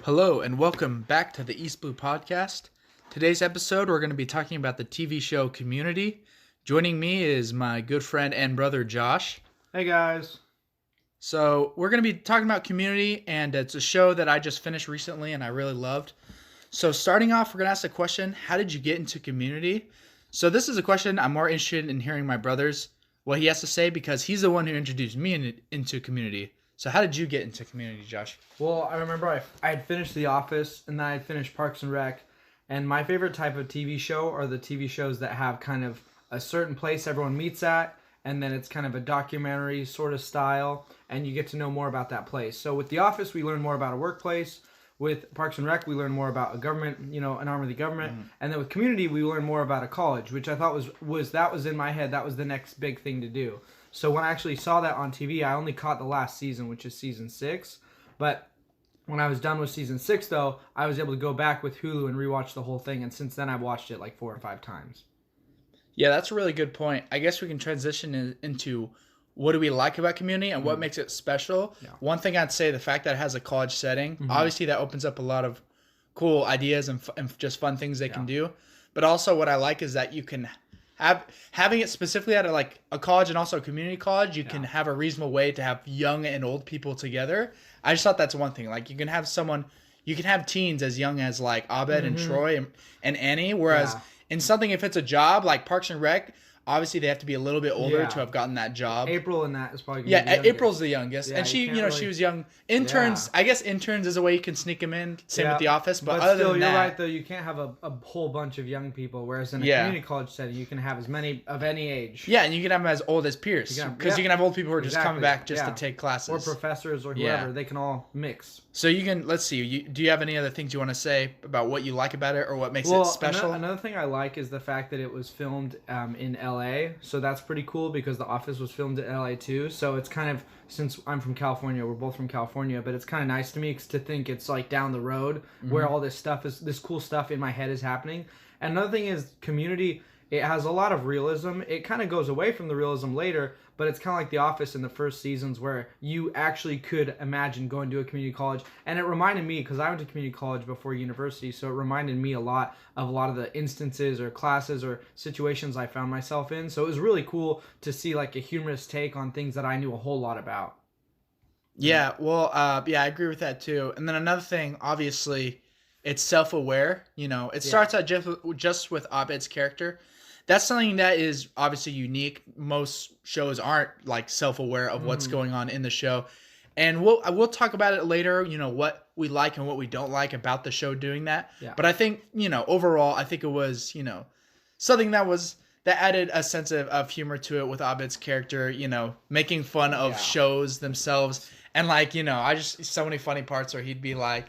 Hello and welcome back to the East Blue Podcast. Today's episode, we're going to be talking about the TV show Community. Joining me is my good friend and brother Josh. Hey guys. So we're going to be talking about Community, and it's a show that I just finished recently and I really loved. So starting off, we're going to ask the question, how did you get into Community? So this is a question I'm more interested in hearing my brother's, what he has to say, because he's the one who introduced me into Community. So how did you get into Community, Josh? Well, I remember I had finished The Office and then I had finished Parks and Rec. And my favorite type of TV show are the TV shows that have kind of a certain place everyone meets at, and then it's kind of a documentary sort of style, and you get to know more about that place. So with The Office, we learn more about a workplace. With Parks and Rec, we learn more about a government, an arm of the government. Mm-hmm. And then with Community, we learn more about a college, which I thought was in my head, that was the next big thing to do. So when I actually saw that on TV, I only caught the last season, which is season 6. But when I was done with season 6, though, I was able to go back with Hulu and rewatch the whole thing. And since then, I've watched it like 4 or 5 times. Yeah, that's a really good point. I guess we can transition into what do we like about Community and what makes it special. Yeah. One thing I'd say, the fact that it has a college setting, obviously that opens up a lot of cool ideas and just fun things they can do. But also what I like is that you can having it specifically at a college and also a community college, you can have a reasonable way to have young and old people together. I just thought that's one thing. Like you can have teens as young as like Abed and Troy and Annie, whereas in something, if it's a job like Parks and Rec, obviously they have to be a little bit older to have gotten that job. April in that is probably gonna be the April's the youngest, and she was young. Interns, I guess interns is a way you can sneak them in. Same with The Office, but other still, than that, you're right though. You can't have a whole bunch of young people, whereas in a community college setting, you can have as many of any age. Yeah, and you can have them as old as Pierce, because you can have old people who are just coming back just to take classes, or professors or whoever. They can all mix. So you can, let's see. Do you have any other things you want to say about what you like about it or what makes it special? Another thing I like is the fact that it was filmed in LA. So that's pretty cool because The Office was filmed in LA too. So it's kind of, since I'm from California, we're both from California, but it's kind of nice to me to think it's like down the road where all this cool stuff in my head is happening. And another thing is Community, it has a lot of realism. It kind of goes away from the realism later, but it's kind of like The Office in the first seasons where you actually could imagine going to a community college. And it reminded me, because I went to community college before university, so it reminded me a lot of the instances or classes or situations I found myself in. So it was really cool to see like a humorous take on things that I knew a whole lot about. Yeah, well, I agree with that too. And then another thing, obviously, it's self-aware. It starts out just with Abed's character. That's something that is obviously unique. Most shows aren't like self-aware of what's going on in the show. And we'll talk about it later, what we like and what we don't like about the show doing that. Yeah. But I think, overall, I think it was, something that added a sense of humor to it with Abed's character, making fun of shows themselves. And I just, so many funny parts where he'd be like,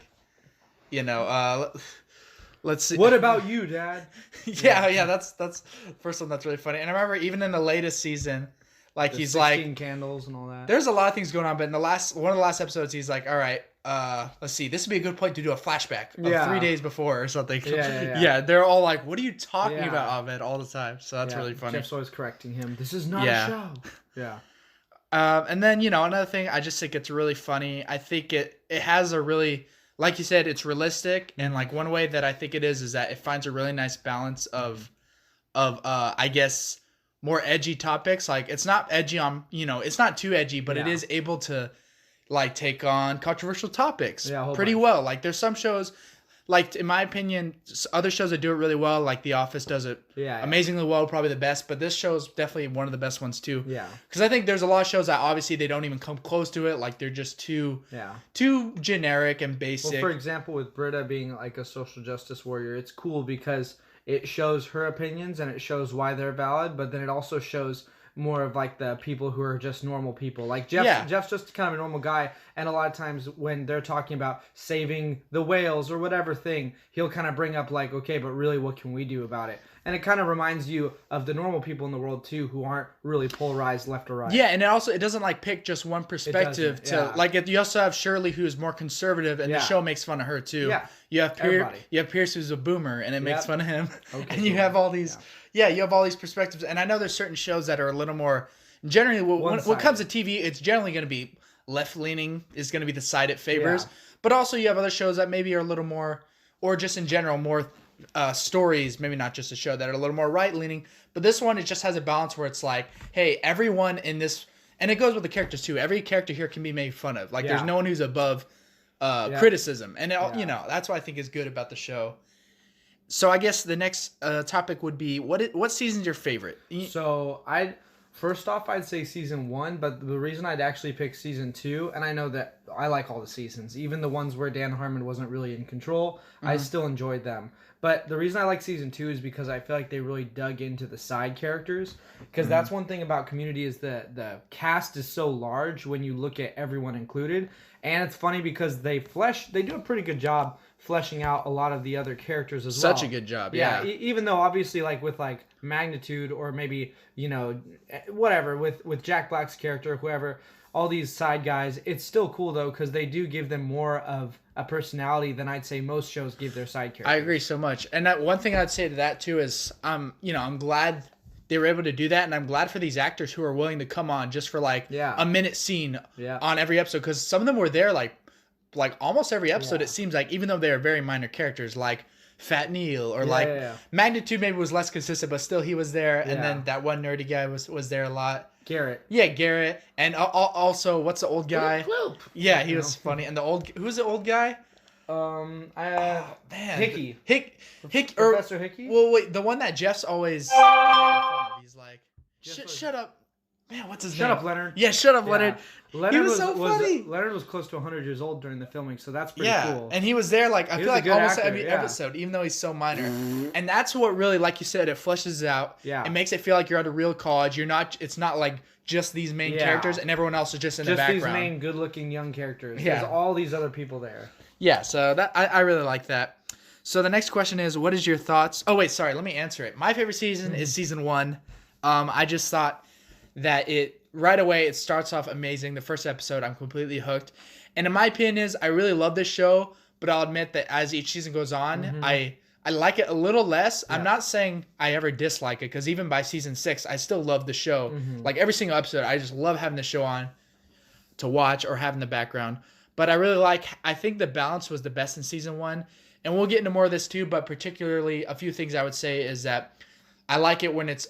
let's see. What about you, Dad? yeah, that's the first one that's really funny. And I remember even in the latest season, he's like 16 candles and all that. There's a lot of things going on, but in one of the last episodes, he's like, all right, let's see, this would be a good point to do a flashback of 3 days before or something. Yeah, they're all like, what are you talking about, Abed, all the time. So that's really funny. Jeff's always correcting him. This is not a show. Yeah. And then, another thing, I just think it's really funny. I think it has a really, like you said, it's realistic. And one way that I think it is that it finds a really nice balance of I guess, more edgy topics. It's not edgy on, it's not too edgy, but it is able to take on controversial topics pretty well. There's some shows, in my opinion, other shows that do it really well, like The Office does it amazingly well, probably the best, but this show is definitely one of the best ones too. Yeah. Because I think there's a lot of shows that obviously they don't even come close to it. They're just too generic and basic. Well, for example, with Britta being a social justice warrior, it's cool because it shows her opinions and it shows why they're valid, but then it also shows more of the people who are just normal people. Jeff's just kind of a normal guy, and a lot of times when they're talking about saving the whales or whatever thing, he'll kind of bring up okay, but really what can we do about it? And it kind of reminds you of the normal people in the world too, who aren't really polarized left or right. Yeah, and it doesn't pick just one perspective you also have Shirley, who's more conservative, and the show makes fun of her too. Yeah. You have Pierce, who's a boomer, and it makes fun of him. Okay, and you have all these you have all these perspectives. And I know there's certain shows that are a little more generally when it comes to TV, it's generally going to be left leaning is going to be the side it favors. Yeah. But also you have other shows that maybe are a little more, or just in general more stories, maybe not just a show, that are a little more right leaning. But this one, it just has a balance where it's like, hey, everyone in this, and it goes with the characters too. Every character here can be made fun of. Like there's no one who's above criticism, and you know, that's what I think is good about the show. So I guess the next topic would be what season's your favorite? So first off, I'd say season 1, but the reason I'd actually pick season 2, and I know that I like all the seasons, even the ones where Dan Harmon wasn't really in control, I still enjoyed them. But the reason I like season 2 is because I feel like they really dug into the side characters. Because that's one thing about Community is the cast is so large when you look at everyone included. And it's funny because they do a pretty good job fleshing out a lot of the other characters as well. Such a good job, yeah. Even though obviously like with like Magnitude or maybe, you know, whatever, with Jack Black's character, whoever, all these side guys, it's still cool though because they do give them more of a personality than I'd say most shows give their side characters. I agree so much. And that one thing I'd say to that too is you know, I'm glad they were able to do that, and I'm glad for these actors who are willing to come on just for like a minute scene on every episode, because some of them were there like almost every episode. It seems like, even though they are very minor characters, like Fat Neil or Magnitude maybe was less consistent, but still he was there. And then that one nerdy guy was there a lot. Garrett. Yeah, Garrett. And also, what's the old guy? Yeah, he was funny. And who's the old guy? Man, Hickey. Professor Hickey? Well, wait, the one that Jeff's always he's like, shut up. Man, what's his name? Shut up, Leonard. Yeah, shut up, Leonard. Leonard he was so funny. Leonard was close to 100 years old during the filming, so that's pretty cool. And he was there, like, I feel like almost every actor, episode, even though he's so minor. And that's what really, like you said, it fleshes it out. Yeah. It makes it feel like you're at a real college. It's not like just these main characters and everyone else is just in the background. Just these main good-looking young characters. Yeah. There's all these other people there. Yeah, so that I really like that. So the next question is, what is your thoughts? Oh, wait, sorry, let me answer it. My favorite season is season 1. I just thought that right away, it starts off amazing. The first episode, I'm completely hooked. And in my opinion is, I really love this show, but I'll admit that as each season goes on, I like it a little less. Yeah. I'm not saying I ever dislike it, because even by season 6, I still love the show. Like every single episode, I just love having the show on to watch or have in the background. But I think the balance was the best in season 1. And we'll get into more of this too, but particularly a few things I would say is that I like it when it's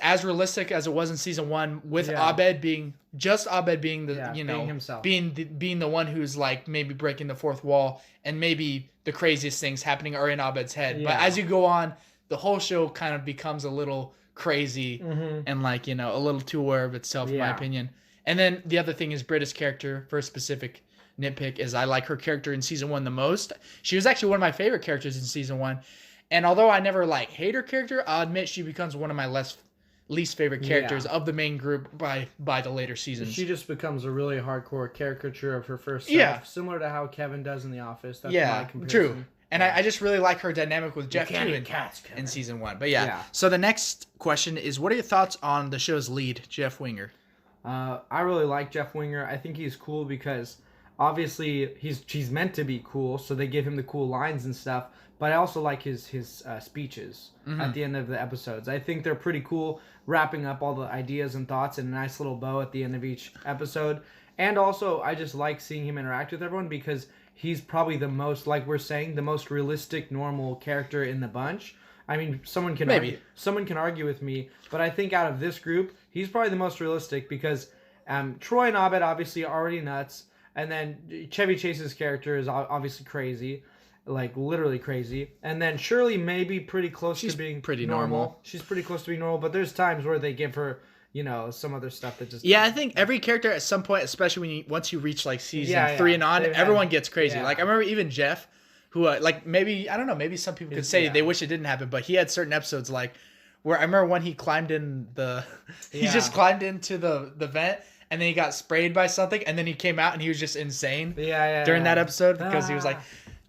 as realistic as it was in season 1, with Abed being the being himself, being the one who's like maybe breaking the fourth wall, and maybe the craziest things happening are in Abed's head. Yeah. But as you go on, the whole show kind of becomes a little crazy and like, you know, a little too aware of itself, in my opinion. And then the other thing is Britta's character. For a specific nitpick, is I like her character in season 1 the most. She was actually one of my favorite characters in season 1. And although I never hate her character, I'll admit she becomes one of my least favorite characters of the main group by the later seasons. She just becomes a really hardcore caricature of her first self, similar to how Kevin does in The Office. That's my comparison. True. And I just really like her dynamic with Jeff too in season 1. But so the next question is, what are your thoughts on the show's lead, Jeff Winger? I really like Jeff Winger. I think he's cool because obviously he's meant to be cool, so they give him the cool lines and stuff. But I also like his speeches at the end of the episodes. I think they're pretty cool, wrapping up all the ideas and thoughts in a nice little bow at the end of each episode. And also, I just like seeing him interact with everyone because he's probably the most, like we're saying, the most realistic, normal character in the bunch. I mean, someone can argue with me, but I think out of this group, he's probably the most realistic because Troy and Abed obviously are already nuts, and then Chevy Chase's character is obviously crazy. Like literally crazy, and then Shirley may be pretty close to being pretty normal. She's pretty close to being normal, but there's times where they give her, you know, some other stuff that just I think every character at some point, especially once you reach like season 3 and on, everyone gets crazy. Like I remember even Jeff, who like maybe I don't know, maybe some people could say they wish it didn't happen, but he had certain episodes like where I remember when he climbed in he just climbed into the vent. And then he got sprayed by something, and then he came out and he was just insane during that episode because he was like.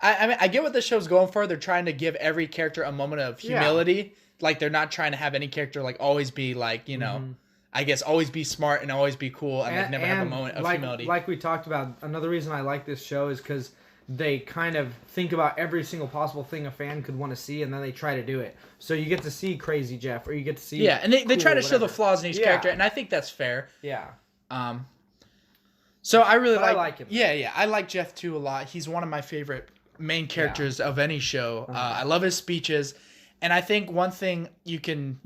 I mean, I get what the show's going for. They're trying to give every character a moment of humility. Like, they're not trying to have any character, like, always be, like, you know, I guess always be smart and always be cool and like, never have a moment of humility. Like we talked about, another reason I like this show is because they kind of think about every single possible thing a fan could want to see, and then they try to do it. So you get to see crazy Jeff, or you get to see... Yeah, and they try to show the flaws in each character, and I think that's fair. Yeah. So I really But I like. like him. Yeah. I like Jeff too a lot. He's one of my favorite main characters of any show. I love his speeches, and I think one thing you can,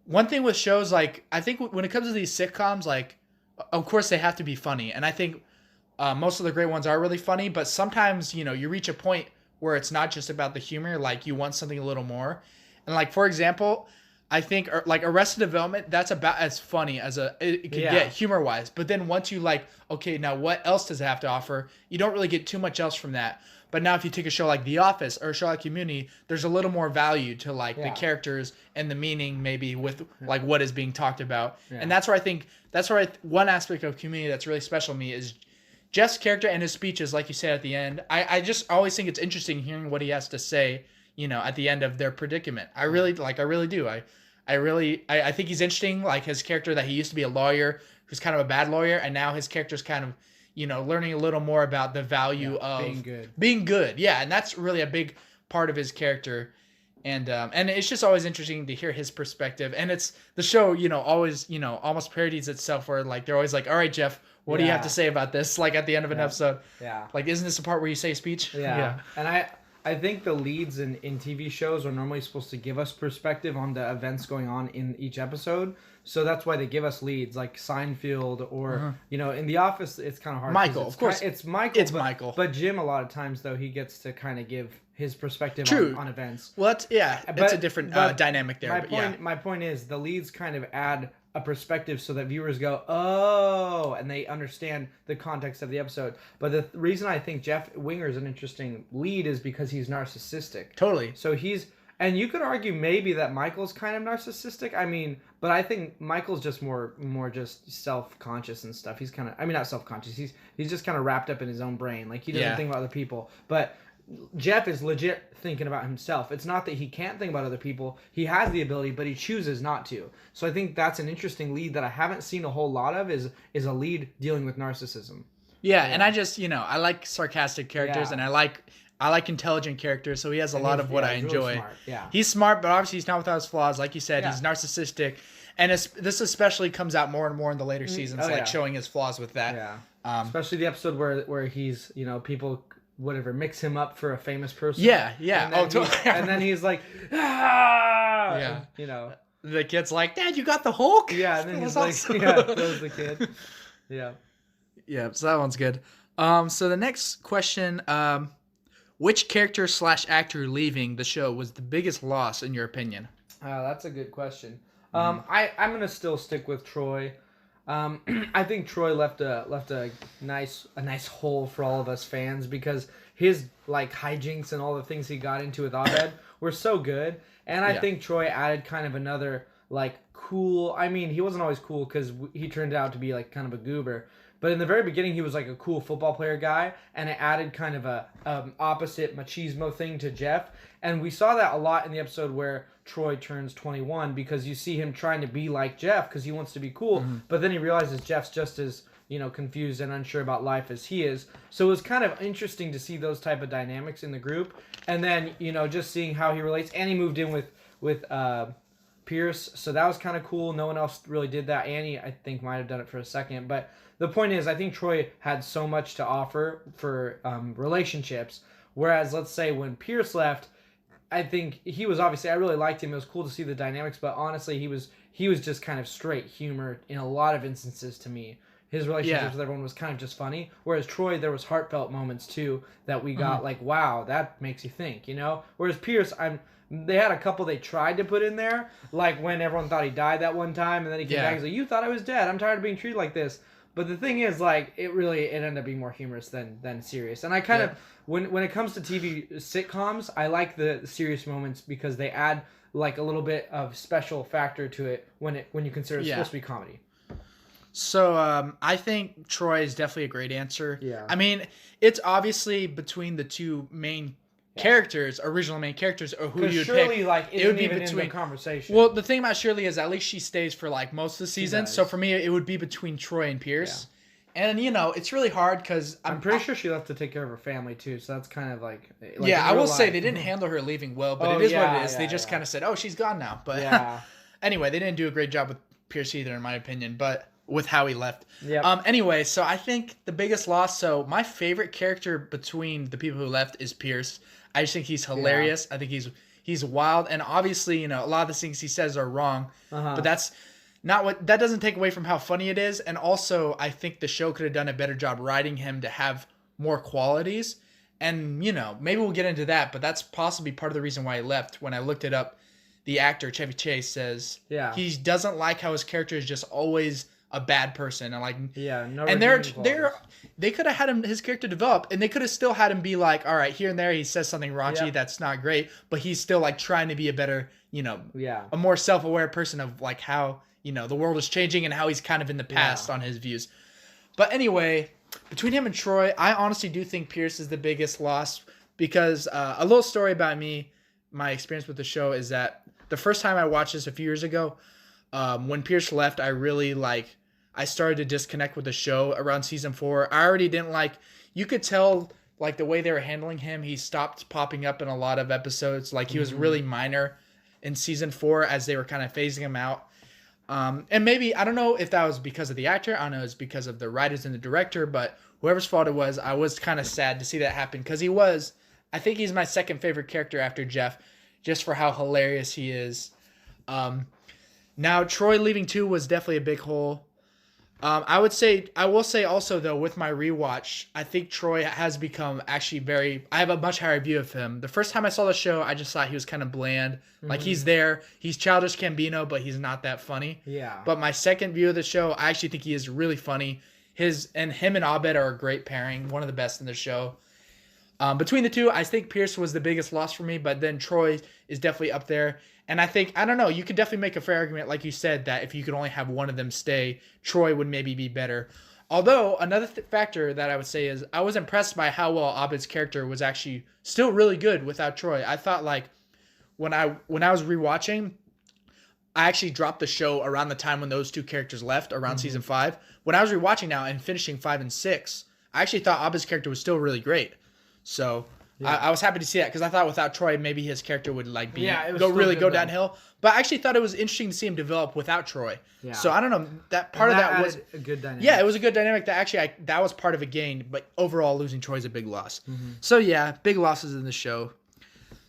one thing with shows like I think when it comes to these sitcoms, like of course they have to be funny, and I think most of the great ones are really funny. But sometimes you reach a point where it's not just about the humor. Like you want something a little more, and like for example. I think like Arrested Development, that's about as funny as it can get humor wise. But then once you like, okay, now what else does it have to offer? You don't really get too much else from that. But now if you take a show like The Office or a show like Community, there's a little more value to like the characters and the meaning maybe with like what is being talked about. Yeah. And that's where I think one aspect of Community that's really special to me is Jeff's character and his speeches, like you said at the end. I just always think it's interesting hearing what he has to say, at the end of their predicament. I really do. I think he's interesting, like his character that he used to be a lawyer who's kind of a bad lawyer, and now his character's kind of, learning a little more about the value of being good. Yeah, and that's really a big part of his character. And it's just always interesting to hear his perspective. And it's the show, always, almost parodies itself where like they're always like, all right, Jeff, what do you have to say about this? Like at the end of an episode. Yeah. Like, isn't this the part where you say a speech? Yeah. And I think the leads in TV shows are normally supposed to give us perspective on the events going on in each episode. So that's why they give us leads like Seinfeld or, in The Office, it's kind of hard. Michael, of course. It's Michael. It's Michael. But Jim, a lot of times, though, he gets to kind of give his perspective on events. Well, it's a different dynamic there. My point is the leads kind of add a perspective so that viewers go, oh, and they understand the context of the episode. But the reason I think Jeff Winger is an interesting lead is because he's narcissistic. Totally. So and you could argue maybe that Michael's kind of narcissistic. I mean, but I think Michael's just more just self-conscious and stuff. He's kind of, not self-conscious. He's just kind of wrapped up in his own brain. Like he doesn't think about other people. But Jeff is legit thinking about himself. It's not that he can't think about other people. He has the ability, but he chooses not to. So I think that's an interesting lead that I haven't seen a whole lot of is a lead dealing with narcissism. Yeah, and I just, I like sarcastic characters and I like intelligent characters, so he has a lot of what I enjoy. Really smart. Yeah. He's smart, but obviously he's not without his flaws. Like you said, he's narcissistic. And this especially comes out more and more in the later seasons, showing his flaws with that. Yeah. Especially the episode where he's, people mix him up for a famous person. Yeah. And then he's like, ah! Yeah. And, the kid's like, Dad, you got the Hulk? Yeah, and then he's like, throws the kid. Yeah. Yeah, so that one's good. So the next question, which character / actor leaving the show was the biggest loss in your opinion? That's a good question. I'm gonna still stick with Troy. I think Troy left a nice hole for all of us fans because his like hijinks and all the things he got into with Abed were so good, and I think Troy added kind of another like cool. I mean, he wasn't always cool because he turned out to be like kind of a goober. But in the very beginning, he was like a cool football player guy, and it added kind of a opposite machismo thing to Jeff. And we saw that a lot in the episode where Troy turns 21 because you see him trying to be like Jeff because he wants to be cool, but then he realizes Jeff's just as confused and unsure about life as he is. So it was kind of interesting to see those type of dynamics in the group, and then just seeing how he relates. And he moved in with Pierce, so that was kind of cool. No one else really did that. Annie, I think, might have done it for a second, but the point is, I think Troy had so much to offer for relationships, whereas let's say when Pierce left, I think he was obviously, I really liked him. It was cool to see the dynamics, but honestly, he was just kind of straight humor in a lot of instances to me. His relationships with everyone was kind of just funny, whereas Troy, there was heartfelt moments too that we got like, wow, that makes you think, Whereas Pierce, they had a couple they tried to put in there, like when everyone thought he died that one time, and then he came back and was like, you thought I was dead. I'm tired of being treated like this. But the thing is, like, it ended up being more humorous than serious. And I kind of, when it comes to TV sitcoms, I like the serious moments because they add, like, a little bit of special factor to it when you consider it's supposed to be comedy. So, I think Troy is definitely a great answer. Yeah. I mean, it's obviously between the two main characters, original main characters, or who you'd Shirley, pick. Like, it would be between in the conversation. Well, the thing about Shirley is at least she stays for like most of the season. So for me, it would be between Troy and Pierce. Yeah. And it's really hard because I'm pretty sure she left to take care of her family too. So that's kind of like I will say they didn't handle her leaving well, but it is what it is. They just kind of said, "Oh, she's gone now." But anyway, they didn't do a great job with Pierce either, in my opinion. But with how he left. Yep. Anyway, so I think the biggest loss. So my favorite character between the people who left is Pierce. I just think he's hilarious. I think he's wild, and obviously, a lot of the things he says are wrong, but that's not what that doesn't take away from how funny it is. And also, I think the show could have done a better job writing him to have more qualities. And maybe we'll get into that, but that's possibly part of the reason why he left. When I looked it up, the actor Chevy Chase says he doesn't like how his character is just always a bad person, and no. And they could have had his character develop, and they could have still had him be like, all right, here and there he says something raunchy that's not great, but he's still like trying to be a better, a more self-aware person of like how the world is changing and how he's kind of in the past on his views. But anyway, between him and Troy, I honestly do think Pierce is the biggest loss because a little story about me, my experience with the show is that the first time I watched this a few years ago, when Pierce left, I started to disconnect with the show around season 4. I already didn't you could tell the way they were handling him. He stopped popping up in a lot of episodes. He was really minor in season 4 as they were kind of phasing him out. And maybe, I don't know if that was because of the actor. I don't know, it's because of the writers and the director, but whoever's fault it was, I was kind of sad to see that happen because I think he's my second favorite character after Jeff, just for how hilarious he is. Now, Troy leaving too was definitely a big hole. I will say also though, with my rewatch, I think Troy has become actually I have a much higher view of him. The first time I saw the show, I just thought he was kind of bland. He's there, he's Childish Gambino, but he's not that funny. Yeah. But my second view of the show, I actually think he is really funny. Him and Abed are a great pairing, one of the best in the show. Between the two, I think Pierce was the biggest loss for me, but then Troy is definitely up there. And I think, I don't know, you could definitely make a fair argument, like you said, that if you could only have one of them stay, Troy would maybe be better. Although, another factor that I would say is I was impressed by how well Abed's character was actually still really good without Troy. I thought, when I was rewatching, I actually dropped the show around the time when those two characters left, around season 5. When I was rewatching now and finishing 5 and 6, I actually thought Abed's character was still really great. So I was happy to see that because I thought without Troy, maybe his character would go downhill. But I actually thought it was interesting to see him develop without Troy. Yeah. So I don't know, that part of that was a good dynamic. Yeah, it was a good dynamic. That actually that was part of a gain, but overall losing Troy is a big loss. So yeah, big losses in the show.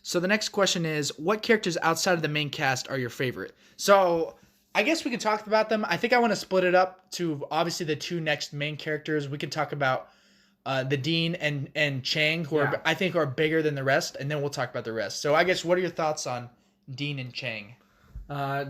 So the next question is, what characters outside of the main cast are your favorite? So I guess we can talk about them. I think I want to split it up to obviously the two next main characters. We can talk about the Dean and Chang, who I think are bigger than the rest, and then we'll talk about the rest. So I guess, what are your thoughts on Dean and Chang?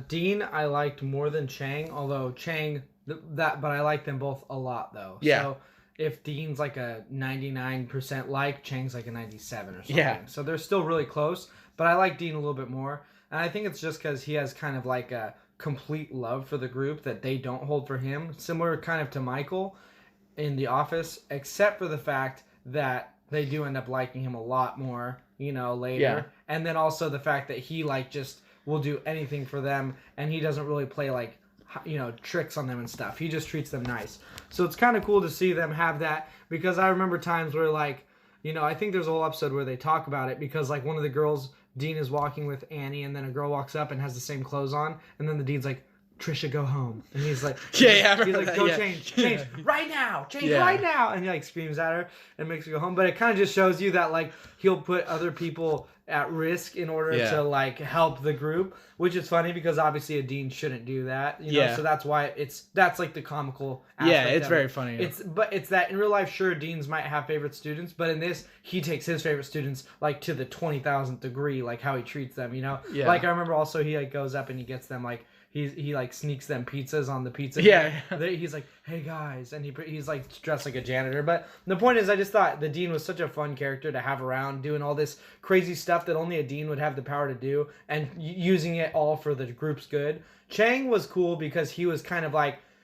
Dean I liked more than Chang, although Chang but I like them both a lot though. Yeah. So if Dean's like a 99% Chang's like a 97 or something. Yeah. So they're still really close, but I like Dean a little bit more, and I think it's just because he has kind of like a complete love for the group that they don't hold for him, similar kind of to Michael in The Office, except for the fact that they do end up liking him a lot more, later. Yeah. And then also the fact that he just will do anything for them, and he doesn't really play tricks on them and stuff. He just treats them nice. So it's kind of cool to see them have that, because I remember times where I think there's a whole episode where they talk about it, because one of the girls, Dean is walking with Annie, and then a girl walks up and has the same clothes on, and then the Dean's like, Trisha, go home. And he's like, he's like, go change right now, right now. And he screams at her and makes her go home. But it kind of just shows you that he'll put other people at risk in order to help the group, which is funny because obviously a Dean shouldn't do that. So that's why that's the comical aspect. Yeah, it's very funny. It's that in real life, sure, Deans might have favorite students, but in this, he takes his favorite students to the 20,000th degree, how he treats them. I remember also he goes up and he gets them he sneaks them pizzas on the pizza. Yeah. He's like, hey guys, and he's dressed like a janitor. But the point is, I just thought the Dean was such a fun character to have around, doing all this crazy stuff that only a Dean would have the power to do, and using it all for the group's good. Chang was cool because he was kind of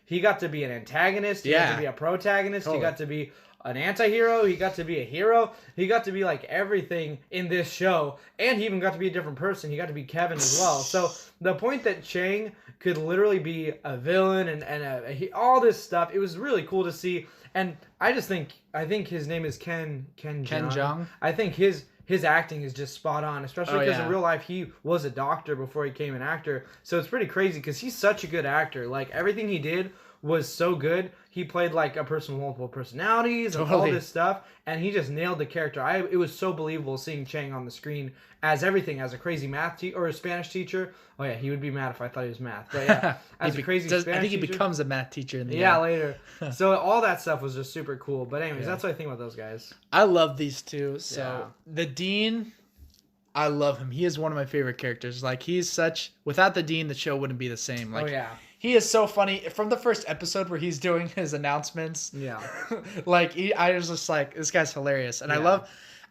he got to be an antagonist, he got to be a protagonist, he got to be an anti-hero, he got to be a hero, he got to be everything in this show, and he even got to be a different person. He got to be Kevin as well. So the point that Chang could literally be a villain and all this stuff, it was really cool to see. And I think his name is Ken Jeong. I think his acting is just spot on, especially because in real life he was a doctor before he became an actor. So it's pretty crazy because he's such a good actor. Everything he did was so good. He played like a person with multiple personalities and all Totally. this stuff, and he just nailed the character. It was so believable seeing Chang on the screen as everything, as a crazy math teacher or a Spanish teacher. Oh yeah, he would be mad if I thought he was math. But yeah, as a crazy Spanish I think he teacher, becomes a math teacher in the yeah, end. later. So all that stuff was just super cool. But anyways, Yeah. that's what I think about those guys. I love these two. So Yeah. the Dean, I love him. He is one of my favorite characters. Like he's such. Without the Dean, the show wouldn't be the same. Like Oh yeah, he is so funny. From the first episode where he's doing his announcements, yeah, like I was just like, this guy's hilarious, and Yeah.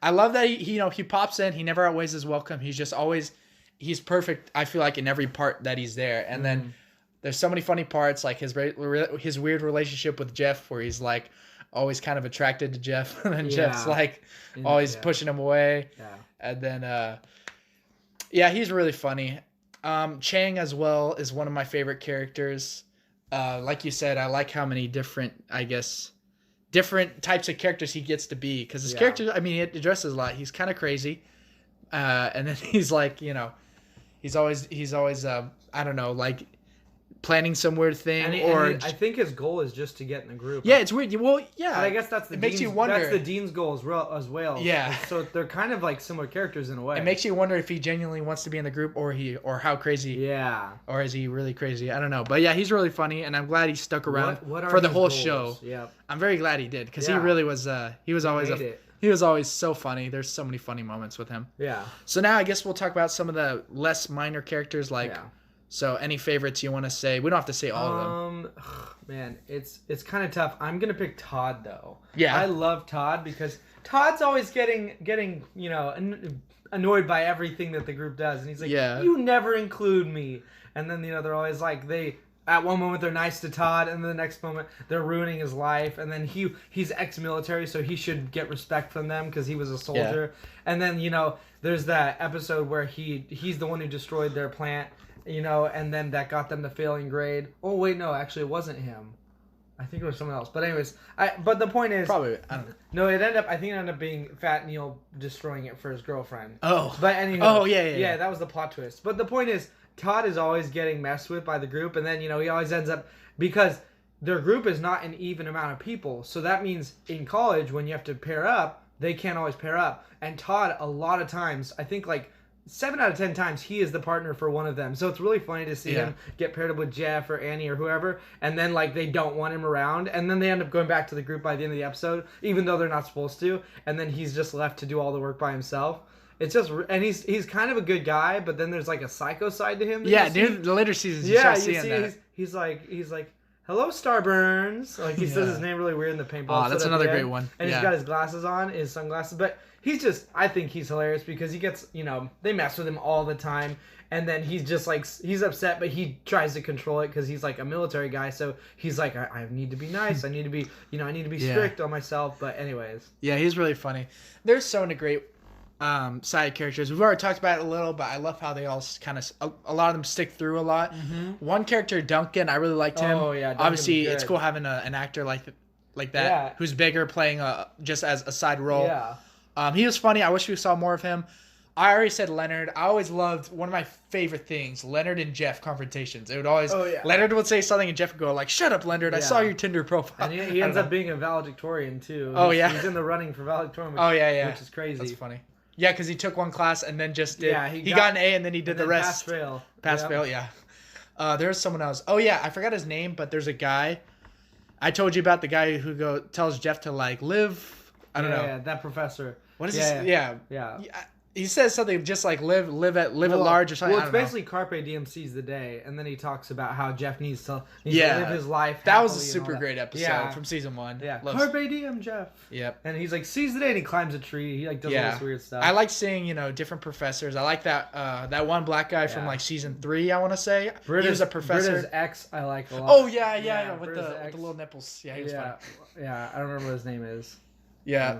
I love that he he pops in. He never outweighs his welcome. He's just always, he's perfect. I feel like in every part that he's there, and then there's so many funny parts, like his weird relationship with Jeff, where he's like always kind of attracted to Jeff, and then Jeff's Yeah. like always Yeah. pushing him away, yeah. and then yeah, he's really funny. Chang as well is one of my favorite characters. Like you said, I like how many different, I guess, different types of characters he gets to be, because his Yeah. character, I mean, it addresses a lot. He's kind of crazy, and then he's like, you know, he's always I don't know, like planning some weird thing, I think his goal is just to get in the group. yeah, it's weird. Well, yeah, But I guess that's the it makes Dean's, you wonder. That's the Dean's goal as well. Yeah. So they're kind of like similar characters in a way. It makes you wonder if he genuinely wants to be in the group, or how crazy, Yeah. or is he really crazy? I don't know, but yeah, he's really funny, and I'm glad he stuck around What are for the his whole goals? show. Yep. I'm very glad he did, because he Yeah. really was. He was always made it. he was always so funny. There's so many funny moments with him. Yeah. So now I guess we'll talk about some of the less minor characters. Like, Yeah. so any favorites you want to say? We don't have to say all of them. Man, it's kind of tough. I'm gonna pick Todd though. Yeah. I love Todd because Todd's always getting annoyed by everything that the group does, and he's like, Yeah. "You never include me." And then they're always like At one moment they're nice to Todd, and then the next moment they're ruining his life. And then he's ex-military, so he should get respect from them because he was a soldier. And then there's that episode where he's the one who destroyed their plant, and then that got them the failing grade. Oh wait, no, actually it wasn't him. I think it was someone else. But anyways, but the point is, Probably. I don't know. no, I think it ended up being Fat Neil destroying it for his girlfriend. Oh. But anyway, Oh, yeah. that was the plot twist. But the point is, Todd is always getting messed with by the group, and then he always ends up, because their group is not an even amount of people. So that means in college, when you have to pair up, they can't always pair up. And Todd, a lot of times, I think like 7 out of 10 times, he is the partner for one of them. So it's really funny to see him get paired up with Jeff or Annie or whoever, and then like they don't want him around, and then they end up going back to the group by the end of the episode, even though they're not supposed to, and then he's just left to do all the work by himself. It's just, and he's kind of a good guy, but then there's like a psycho side to him. that Yeah, you see. dude. The later seasons, you Yeah, start you seeing see, that. he's like, "Hello, Starburns." Like he says Yeah. his name really weird in the paintball. Oh, episode that's at the another end. great one. And Yeah. he's got his glasses on, his sunglasses, but he's just, I think he's hilarious because he gets, they mess with him all the time. And then he's just like, he's upset, but he tries to control it because he's like a military guy. So he's like, I need to be nice. I need to be, I need to be Yeah. strict on myself. But anyways. Yeah, he's really funny. There's so many great side characters. We've already talked about it a little, but I love how they all kind of, a lot of them stick through a lot. One character, Duncan, I really liked him. Oh, yeah, Duncan's Obviously, it's good. cool having an actor like that Yeah. who's bigger, playing just as a side role. Yeah. He was funny. I wish we saw more of him. I already said Leonard. I always loved, one of my favorite things, Leonard and Jeff confrontations. It would always, Oh, yeah. Leonard would say something and Jeff would go like, "Shut up, Leonard. I Yeah. saw your Tinder profile." And he ends up being a valedictorian too. Oh, He's- yeah. He's in the running for valedictorian. Oh, yeah. Which is crazy. That's funny. Yeah, because he took one class and then just did. Yeah, he he got got- an A and then he did And the then rest. Pass fail. Pass Yep. fail, yeah. There's someone else. Oh yeah, I forgot his name, but there's a guy. I told you about the guy who tells Jeff to like live. I don't know. Yeah, that professor. What is Yeah, this? Yeah. Yeah. He says something just like live at large or something. Well, I it's don't know. basically Carpe Diem seize the day, and then he talks about how Jeff needs to Yeah. live his life. That was a happily and super all that. great episode Yeah. from season 1. Yeah, Loves- Carpe Diem, Jeff. Yep. And he's like seize the day, and he climbs a tree. He like does all Yeah. this weird stuff. I like seeing different professors. I like that one black guy from Yeah. like season 3. I want to say he was a professor. Britta's ex, I like a lot. Oh yeah, with Britta's the ex. little nipples. Yeah, he was yeah, funny. yeah. I don't remember what his name is. Yeah.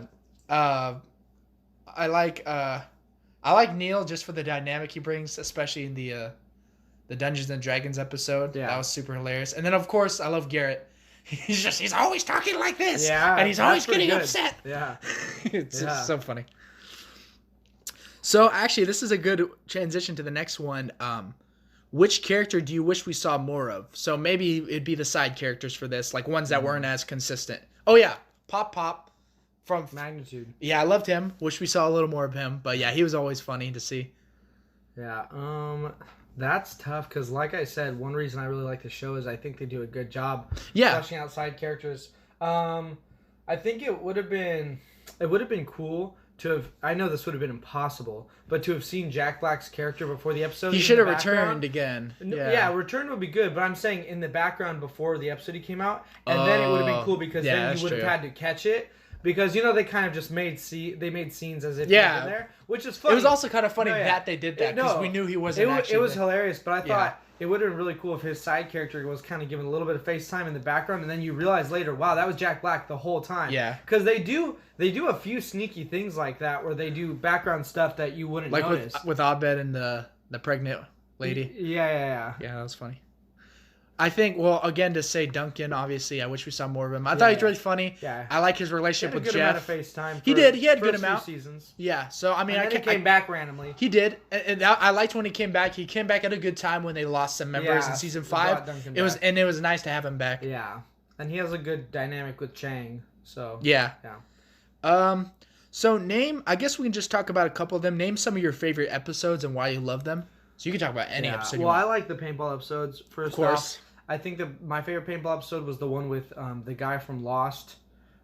I like Neil just for the dynamic he brings, especially in the Dungeons and Dragons episode. Yeah. That was super hilarious. And then of course I love Garrett. He's always talking like this. Yeah, And he's that's always pretty getting good. upset. Yeah. It's Yeah. so funny. So actually this is a good transition to the next one. which character do you wish we saw more of? So maybe it'd be the side characters for this, like ones that weren't as consistent. Oh yeah, Pop from Magnitude. Yeah, I loved him. Wish we saw a little more of him, but yeah, he was always funny to see. Yeah, that's tough because, like I said, one reason I really like the show is I think they do a good job fleshing out side characters. I think it would have been cool to have. I know this would have been impossible, but to have seen Jack Black's character before the episode. He should have returned again. Yeah, return would be good, but I'm saying in the background before the episode he came out, and then it would have been cool because then you would have had to catch it. Because they kind of just made scenes as if he was in there, which is funny. It was also kind of funny that they did that because we knew he wasn't. It was hilarious, but I thought it would have been really cool if his side character was kind of given a little bit of face time in the background, and then you realize later, wow, that was Jack Black the whole time. Yeah. Because they do a few sneaky things like that where they do background stuff that you wouldn't notice. Like with Abed and the pregnant lady. Yeah. Yeah, that was funny. I think, well, again, to say Duncan, obviously, I wish we saw more of him. I thought he was really funny. Yeah. I like his relationship with Jeff. He had a good amount of face time. He did. He had a good amount. amount. Seasons. Yeah. So, I mean, he came back randomly. He did. And I liked when he came back. He came back at a good time when they lost some members in season 5. It was nice to have him back. Yeah. And he has a good dynamic with Chang. So. Yeah. So I guess we can just talk about a couple of them. Name some of your favorite episodes and why you love them. So you can talk about any episode you want. Well, I like the paintball episodes. First off. I think my favorite paintball episode was the one with the guy from Lost,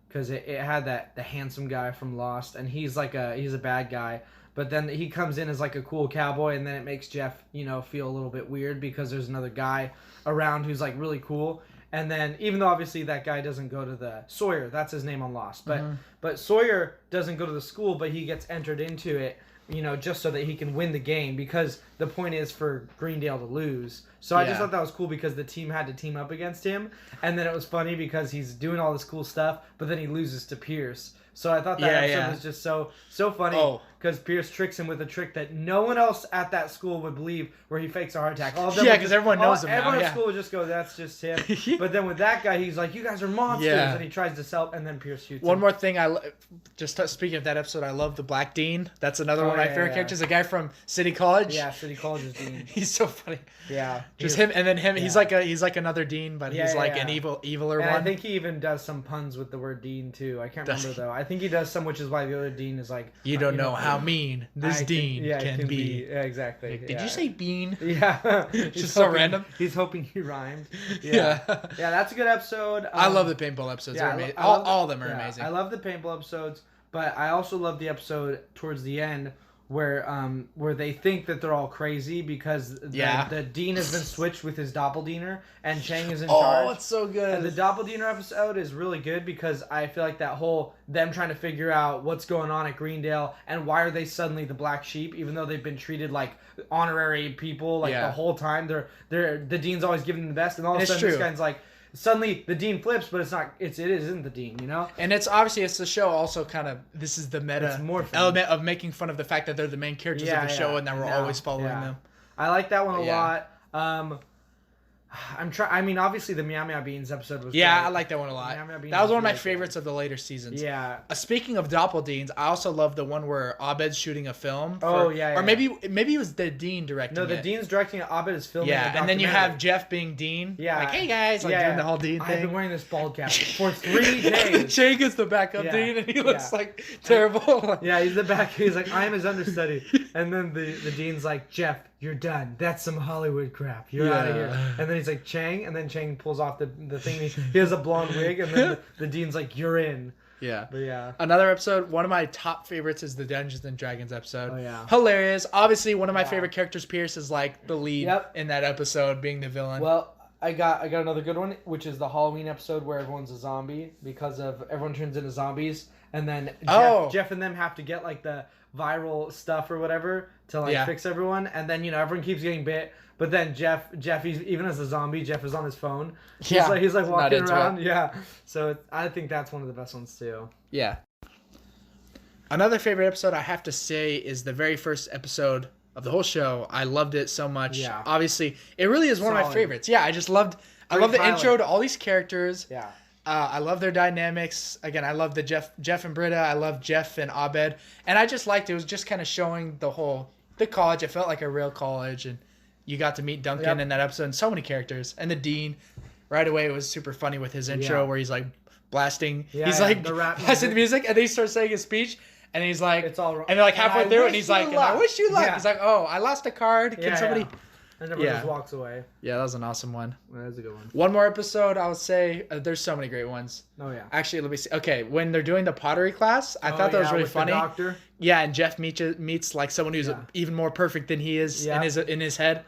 because it had the handsome guy from Lost, and he's a bad guy, but then he comes in as like a cool cowboy, and then it makes Jeff feel a little bit weird because there's another guy around who's like really cool, and then even though obviously that guy doesn't go to the Sawyer, that's his name on Lost, but Sawyer doesn't go to the school, but he gets entered into it. Just so that he can win the game, because the point is for Greendale to lose. So I just thought that was cool because the team had to team up against him. And then it was funny because he's doing all this cool stuff, but then he loses to Pierce. So I thought that episode was just so funny because Pierce tricks him with a trick that no one else at that school would believe, where he fakes a heart attack. Because everyone knows him now. Everyone at school would just go, that's just him. But then with that guy, he's like, you guys are monsters. Yeah. And he tries to sell, and then Pierce shoots One him. more thing, speaking of that episode, I love the Black Dean. That's another one of my favorite characters. A guy from City College. Yeah, City College's Dean. He's so funny. Yeah. Just him, and then him. Yeah. He's like another Dean, but he's like an eviler one. I think he even does some puns with the word Dean too. I can't remember though. I think he does some, which is why the other Dean is like, you don't know how mean this Dean can be. Yeah, exactly. Like, did you say bean? Yeah. Just so random. He's hoping he rhymed. Yeah. Yeah, that's a good episode. I love the paintball episodes. They're amazing. All of them are amazing. I love the paintball episodes, but I also love the episode towards the end where they think that they're all crazy because the Dean has been switched with his doppelganger and Chang is in charge. Oh, it's so good. And the doppelganger episode is really good because I feel like that whole them trying to figure out what's going on at Greendale and why are they suddenly the black sheep, even though they've been treated like honorary people the whole time. They're the Dean's always giving them the best, and all of a sudden this guy's like, suddenly the Dean flips, but it isn't the Dean, And it's the show also kind of, this is the meta element of making fun of the fact that they're the main characters of the show and that we're always following them. I like that one a lot. Obviously the Meow Meow Beans episode was great. I like that one a lot. That was one of my favorites of the later seasons. Yeah. Speaking of Doppeldeans, I also love the one where Abed's shooting a film. Or maybe it was the Dean directing it. No, the Dean's directing it. Abed is filming it. And then you have Jeff being Dean. Yeah. Like, hey guys, doing the whole Dean thing. I've been wearing this bald cap for 3 days. Shane gets the backup Dean and he looks like terrible. He's the back. He's like, I am his understudy. And then the Dean's like, Jeff, you're done. That's some Hollywood crap. You're out of here. And then he's like, Chang, and then Chang pulls off the thing. He has a blonde wig, and then the Dean's like, you're in. Yeah. But yeah. Another episode, one of my top favorites is the Dungeons and Dragons episode. Oh yeah. Hilarious. Obviously, one of my favorite characters, Pierce, is like the lead in that episode, being the villain. Well, I got another good one, which is the Halloween episode where everyone's a zombie because of everyone turns into zombies, and then Jeff and them have to get like the viral stuff or whatever to fix everyone, and then everyone keeps getting bit, but then Jeff even as a zombie, Jeff is on his phone. He's like walking around. Yeah, so I think that's one of the best ones too. Yeah. Another favorite episode I have to say is the very first episode of the whole show. I loved it so much. Yeah. Obviously, it really is one of my favorites. Yeah, I love the intro to all these characters. Yeah. I love their dynamics. Again, I love the Jeff and Britta. I love Jeff and Abed. And I just liked it. It was just kind of showing the college. It felt like a real college. And, you got to meet Duncan Yep. in that episode, and so many characters. And the dean, right away, it was super funny with his intro Yeah. where he's like blasting. Yeah, he's yeah, like the rap blasting the music, and then he starts saying his speech, and he's like, It's all wrong. and they're like And halfway I through, wish and he's you like, and I luck. wish you luck. Yeah. He's like, oh, I lost a card. Can Yeah, somebody? yeah. And everyone Yeah. just walks away. Yeah, that was an awesome one. That is a good one. One more episode, I would say. There's so many great ones. Oh yeah. Actually, let me see. Okay, when they're doing the pottery class, I Oh, thought that was yeah, really with the funny. doctor. Yeah, and Jeff meets like someone who's Yeah. even more perfect than he is Yeah. in his head.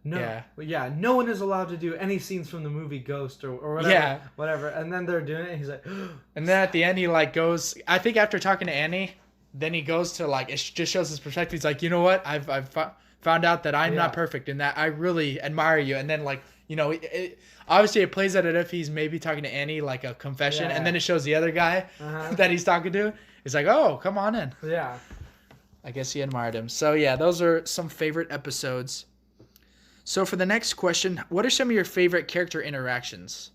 No, Yeah. yeah, no one is allowed to do any scenes from the movie Ghost or whatever. Yeah. Whatever. And then they're doing it, and he's like, And then at the end, he like goes. I think after talking to Annie, then he goes to like it just shows his perspective. He's like, you know what? I've found out that I'm Yeah. not perfect and that I really admire you. And then like obviously it plays out as if he's maybe talking to Annie like a confession, Yeah. and then it shows the other guy Uh-huh. that he's talking to. He's like, oh, come on in. yeah. I guess he admired him. So yeah, those are some favorite episodes. So for the next question, what are some of your favorite character interactions?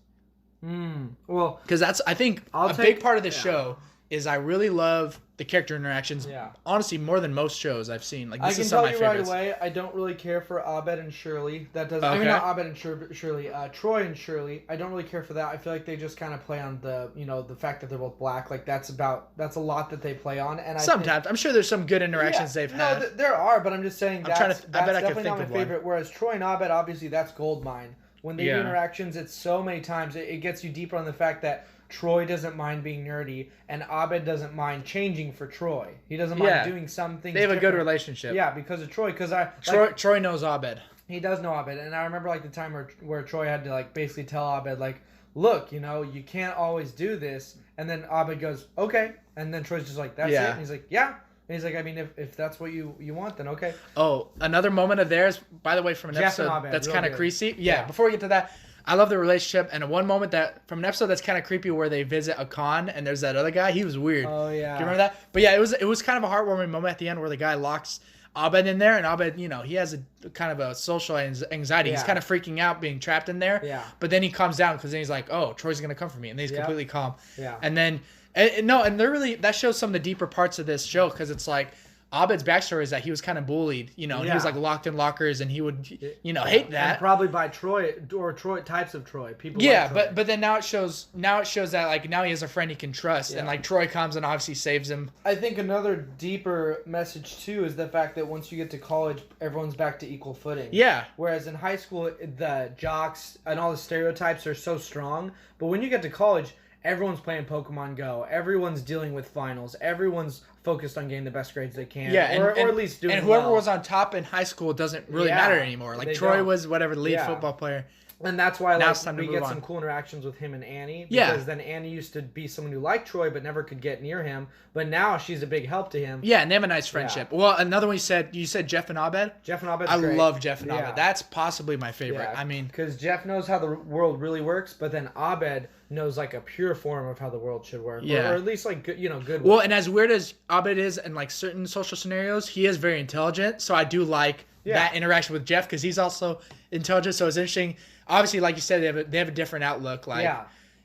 Well, Because that's, I think, I'll a take- big part of the yeah. show is I really love the character interactions. Yeah. Honestly, more than most shows I've seen. Like I this can is some tell of you my right favorites. away, I don't really care for Abed and Shirley. That doesn't. I mean, Okay. not Abed and Shirley. Troy and Shirley. I don't really care for that. I feel like they just kind of play on the, the fact that they're both black. Like that's a lot that they play on. And Sometimes I'm sure there's some good interactions they've had. No, there are, but I'm just saying I'm trying that's, to- I bet I could definitely think not my of one. favorite. Whereas Troy and Abed, obviously, that's gold mine. When they do Yeah. interactions, it's so many times it gets you deeper on the fact that Troy doesn't mind being nerdy, and Abed doesn't mind changing for Troy. He doesn't mind Yeah. doing some things. They have a good different. relationship. Yeah, because of Troy. Because Troy knows Abed. he does know Abed, and I remember like the time where Troy had to like basically tell Abed like, look, you can't always do this, and then Abed goes, okay, and then Troy's just like, that's Yeah. it, and he's like, yeah. And he's like, I mean, if that's what you want, then okay. Oh, another moment of theirs, by the way, from an Jeff and episode Abed, that's real kind of good. creepy. Yeah. Before we get to that, I love the relationship, and one moment that from an episode that's kind of creepy where they visit a con and there's that other guy. He was weird. Oh yeah. Do you remember that? But yeah, it was kind of a heartwarming moment at the end where the guy locks Abed in there, and Abed, he has a kind of a social anxiety. He's Yeah. kind of freaking out being trapped in there. Yeah. But then he calms down because then he's like, "Oh, Troy's gonna come for me," and then he's Yeah. completely calm. Yeah. And then, and they're really that shows some of the deeper parts of this show because it's like. Abed's backstory is that he was kind of bullied, and he Yeah. was like locked in lockers, and he would, hate And that. probably by Troy or Troy types of Troy people. Yeah, like Troy. but then now it shows that like now he has a friend he can trust, Yeah. and like Troy comes and obviously saves him. I think another deeper message too is the fact that once you get to college, everyone's back to equal footing. Yeah, Whereas in high school, the jocks and all the stereotypes are so strong. But when you get to college, everyone's playing Pokemon Go. Everyone's dealing with finals. Everyone's focused on getting the best grades they can. yeah, or at least doing and whoever well. was on top in high school doesn't really Yeah, matter anymore. Like they Troy don't. was whatever the lead Yeah. football player. And that's why Now it's time to we move get on. some cool interactions with him and Annie. Yeah. Because then Annie used to be someone who liked Troy but never could get near him. But now she's a big help to him. Yeah, and they have a nice friendship. Well, another one you said Jeff and Abed. Jeff and Abed's I great. love Jeff and Yeah. Abed. That's possibly my favorite. I mean, because Jeff knows how the world really works, but then Abed knows like a pure form of how the world should work. Yeah. Or at least like good. well, and as weird as Abed is in like certain social scenarios, he is very intelligent. So I do like that interaction with Jeff because he's also intelligent. So it's interesting. Obviously, like you said, they have a different outlook. Like,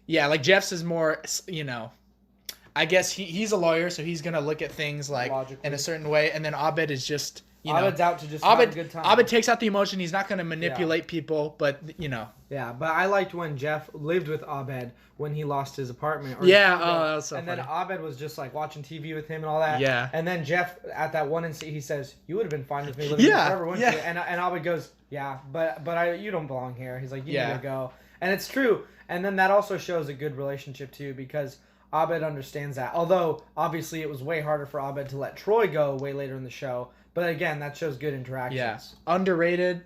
yeah, like Jeff's is more, I guess he's a lawyer, so he's gonna look at things like Logically. in a certain way, and then Abed is just Abed's out to just have a good time. Abed takes out the emotion. He's not gonna manipulate people, but Yeah, but I liked when Jeff lived with Abed when he lost his apartment. Or Yeah, his condo, oh, that was so and funny. then Abed was just like watching TV with him and all that. Yeah. And then Jeff at that one instance he says, "You would have been fine with me living here forever, wouldn't you?" And Abed goes, "Yeah, but you don't belong here." He's like, "You need to go," and it's true. And then that also shows a good relationship too because Abed understands that. Although obviously it was way harder for Abed to let Troy go way later in the show. But again, that shows good interactions. yeah, underrated.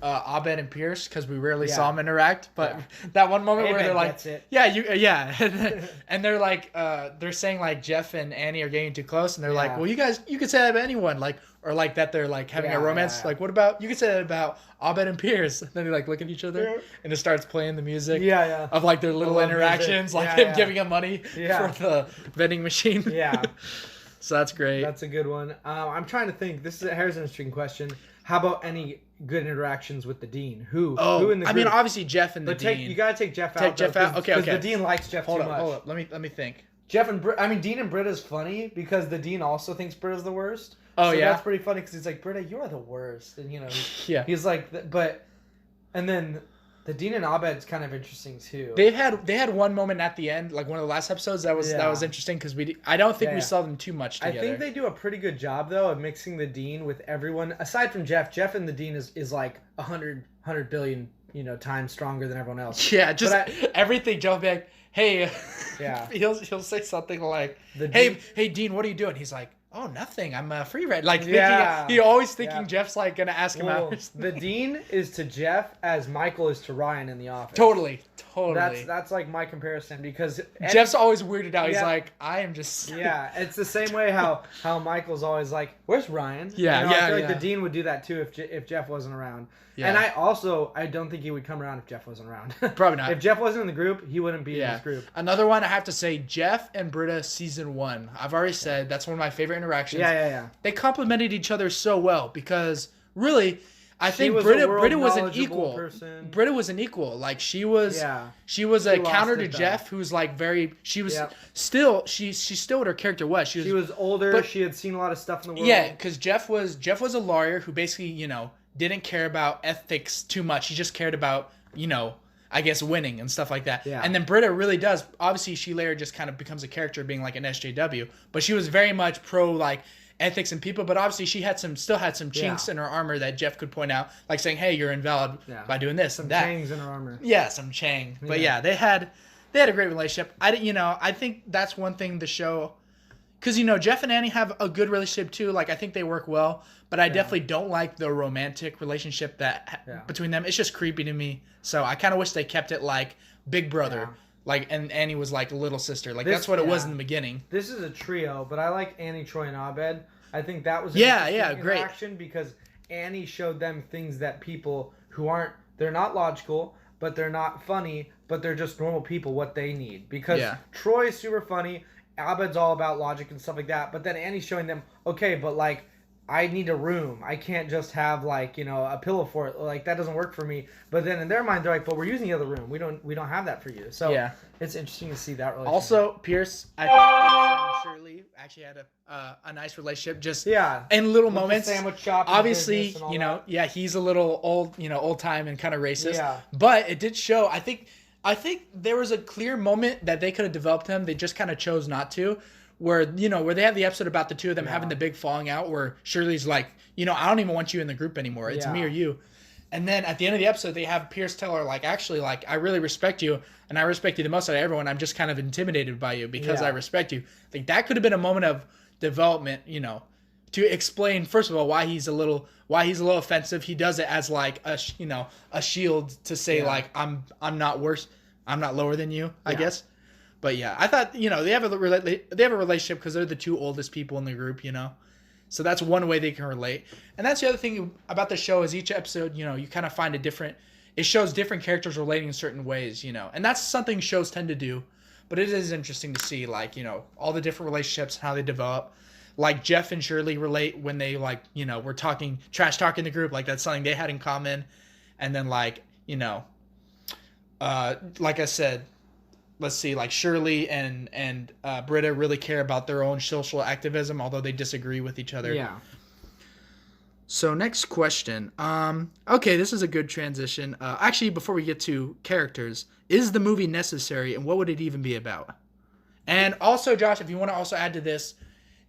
Abed and Pierce because we rarely Yeah. saw them interact, but that one moment where Abed they're like, gets it. yeah, and they're like, they're saying like Jeff and Annie are getting too close, and they're like, Yeah. well, you could say that about anyone, like, or like that they're like having a Yeah, romance, yeah. like, what about you could say that about Abed and Pierce, and then they like look at each other, Yeah. and it starts playing the music, Yeah. of like their little love music. interactions, like Yeah, him yeah. giving him money Yeah. for the vending machine, Yeah. so that's great. That's a good one. I'm trying to think. Here's an interesting question. How about any good interactions with the dean? Who in the I mean, group? obviously Jeff and the But dean. you gotta take Jeff out. Take Jeff out? Okay, okay. the dean likes Jeff too much. Hold up. Let me think. Jeff and Dean and Britta's funny because the dean also thinks Britta's the worst. Oh, so yeah? that's pretty funny because he's like, Britta, you are the worst, and Yeah. he's like, but, and then the Dean and Abed's kind of interesting too. They had one moment at the end, like one of the last episodes that was interesting because I don't think we saw them too much together. I think they do a pretty good job though of mixing the Dean with everyone aside from Jeff. Jeff and the Dean is like 100 billion times stronger than everyone else. Yeah, just everything. Joe be like, hey, yeah, he'll say something like, hey Dean, what are you doing? He's like, oh, nothing. I'm a free ride. Like, he always thinking Jeff's like gonna ask him out. The Dean is to Jeff as Michael is to Ryan in The Office. Totally. That's like my comparison because Jeff's always weirded out. He's like, I am just. Yeah, it's the same way how Michael's always like, where's Ryan? Yeah, I feel like the Dean would do that too if Jeff wasn't around. Yeah. And I don't think he would come around if Jeff wasn't around. Probably not. If Jeff wasn't in the group, he wouldn't be in this group. Another one I have to say, Jeff and Britta season 1. I've already said that's one of my favorite interactions. Yeah. They complemented each other so well because really, I think Britta was an equal. Britta was an equal. Like she was a counter to Jeff, who's like she still what her character was. She was older. But she had seen a lot of stuff in the world. Yeah, because Jeff was a lawyer who basically didn't care about ethics too much. He just cared about I guess winning and stuff like that. Yeah. And then Britta really does. Obviously, she later just kind of becomes a character being like an SJW, but she was very much pro like ethics and people. But obviously, she still had some chinks in her armor that Jeff could point out, like saying, "Hey, you're invalid by doing this and that." Some changs in her armor. Yeah, some chang. But they had a great relationship. I think that's one thing the show, because Jeff and Annie have a good relationship too. Like I think they work well. But I definitely don't like the romantic relationship between them. It's just creepy to me. So I kind of wish they kept it like big brother. Yeah. Like, and Annie was like little sister. Like, that's what it was in the beginning. This is a trio, but I like Annie, Troy, and Abed. I think that was an interesting interaction because Annie showed them things that people who they're not logical, but they're not funny, but they're just normal people, what they need. Because Troy's super funny, Abed's all about logic and stuff like that, but then Annie's showing them, okay, but like, I need a room. I can't just have like, a pillow for it. Like that doesn't work for me. But then in their mind they're like, but we're using the other room. We don't have that for you. So it's interesting to see that relationship. Also, Pierce, I think Pierce and Shirley actually had a nice relationship just in little moments. Sandwich shop. Obviously, he's a little old time and kind of racist. Yeah. But it did show, I think there was a clear moment that they could have developed him. They just kind of chose not to. Where they have the episode about the two of them having the big falling out where Shirley's like, I don't even want you in the group anymore. It's me or you. And then at the end of the episode, they have Pierce tell her, like, actually, like, I really respect you, and I respect you the most out of everyone. I'm just kind of intimidated by you because I respect you. Like, that could have been a moment of development, to explain, first of all, why he's a little offensive. He does it as, like, a shield to say, like, I'm not worse. I'm not lower than you, I guess. But yeah, I thought they have a relationship because they're the two oldest people in the group, So that's one way they can relate. And that's the other thing about the show is each episode, you kind of find it shows different characters relating in certain ways, And that's something shows tend to do. But it is interesting to see, like, all the different relationships and how they develop. Like Jeff and Shirley relate when they, like, were trash talking the group. Like that's something they had in common. And then like, like I said, let's see, like Shirley and Britta really care about their own social activism, although they disagree with each other. Yeah. So next question. Okay, this is a good transition. Actually, before we get to characters, is the movie necessary, and what would it even be about? And also, Josh, if you want to also add to this,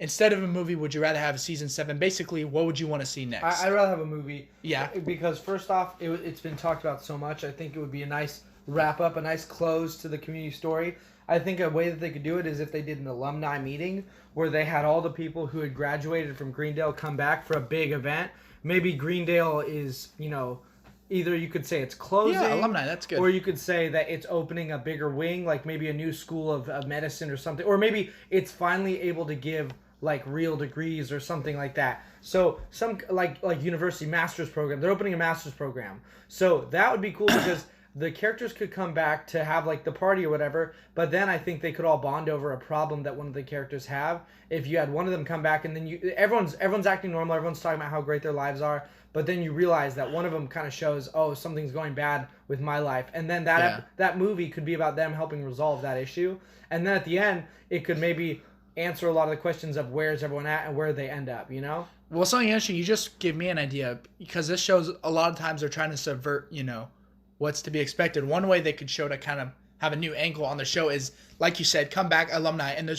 instead of a movie, would you rather have a season 7? Basically, what would you want to see next? I'd rather have a movie. Yeah. Because first off, it's been talked about so much. I think it would be a nice wrap up, a nice close to the community story. I think a way that they could do it is if they did an alumni meeting where they had all the people who had graduated from Greendale come back for a big event. Maybe Greendale is, either you could say it's closing. Yeah, alumni, that's good. Or you could say that it's opening a bigger wing, like maybe a new school of medicine or something. Or maybe it's finally able to give like real degrees or something like that. So some like university master's program. They're opening a master's program. So that would be cool because the characters could come back to have like the party or whatever, but then I think they could all bond over a problem that one of the characters have. If you had one of them come back and then everyone's acting normal, everyone's talking about how great their lives are, but then you realize that one of them kind of shows, oh, something's going bad with my life, and then that movie could be about them helping resolve that issue, and then at the end it could maybe answer a lot of the questions of where's everyone at and where they end up, you know? Well, something interesting. You just give me an idea because this shows a lot of times they're trying to subvert, what's to be expected. One way they could show to kind of have a new angle on the show is, like you said, come back alumni, and the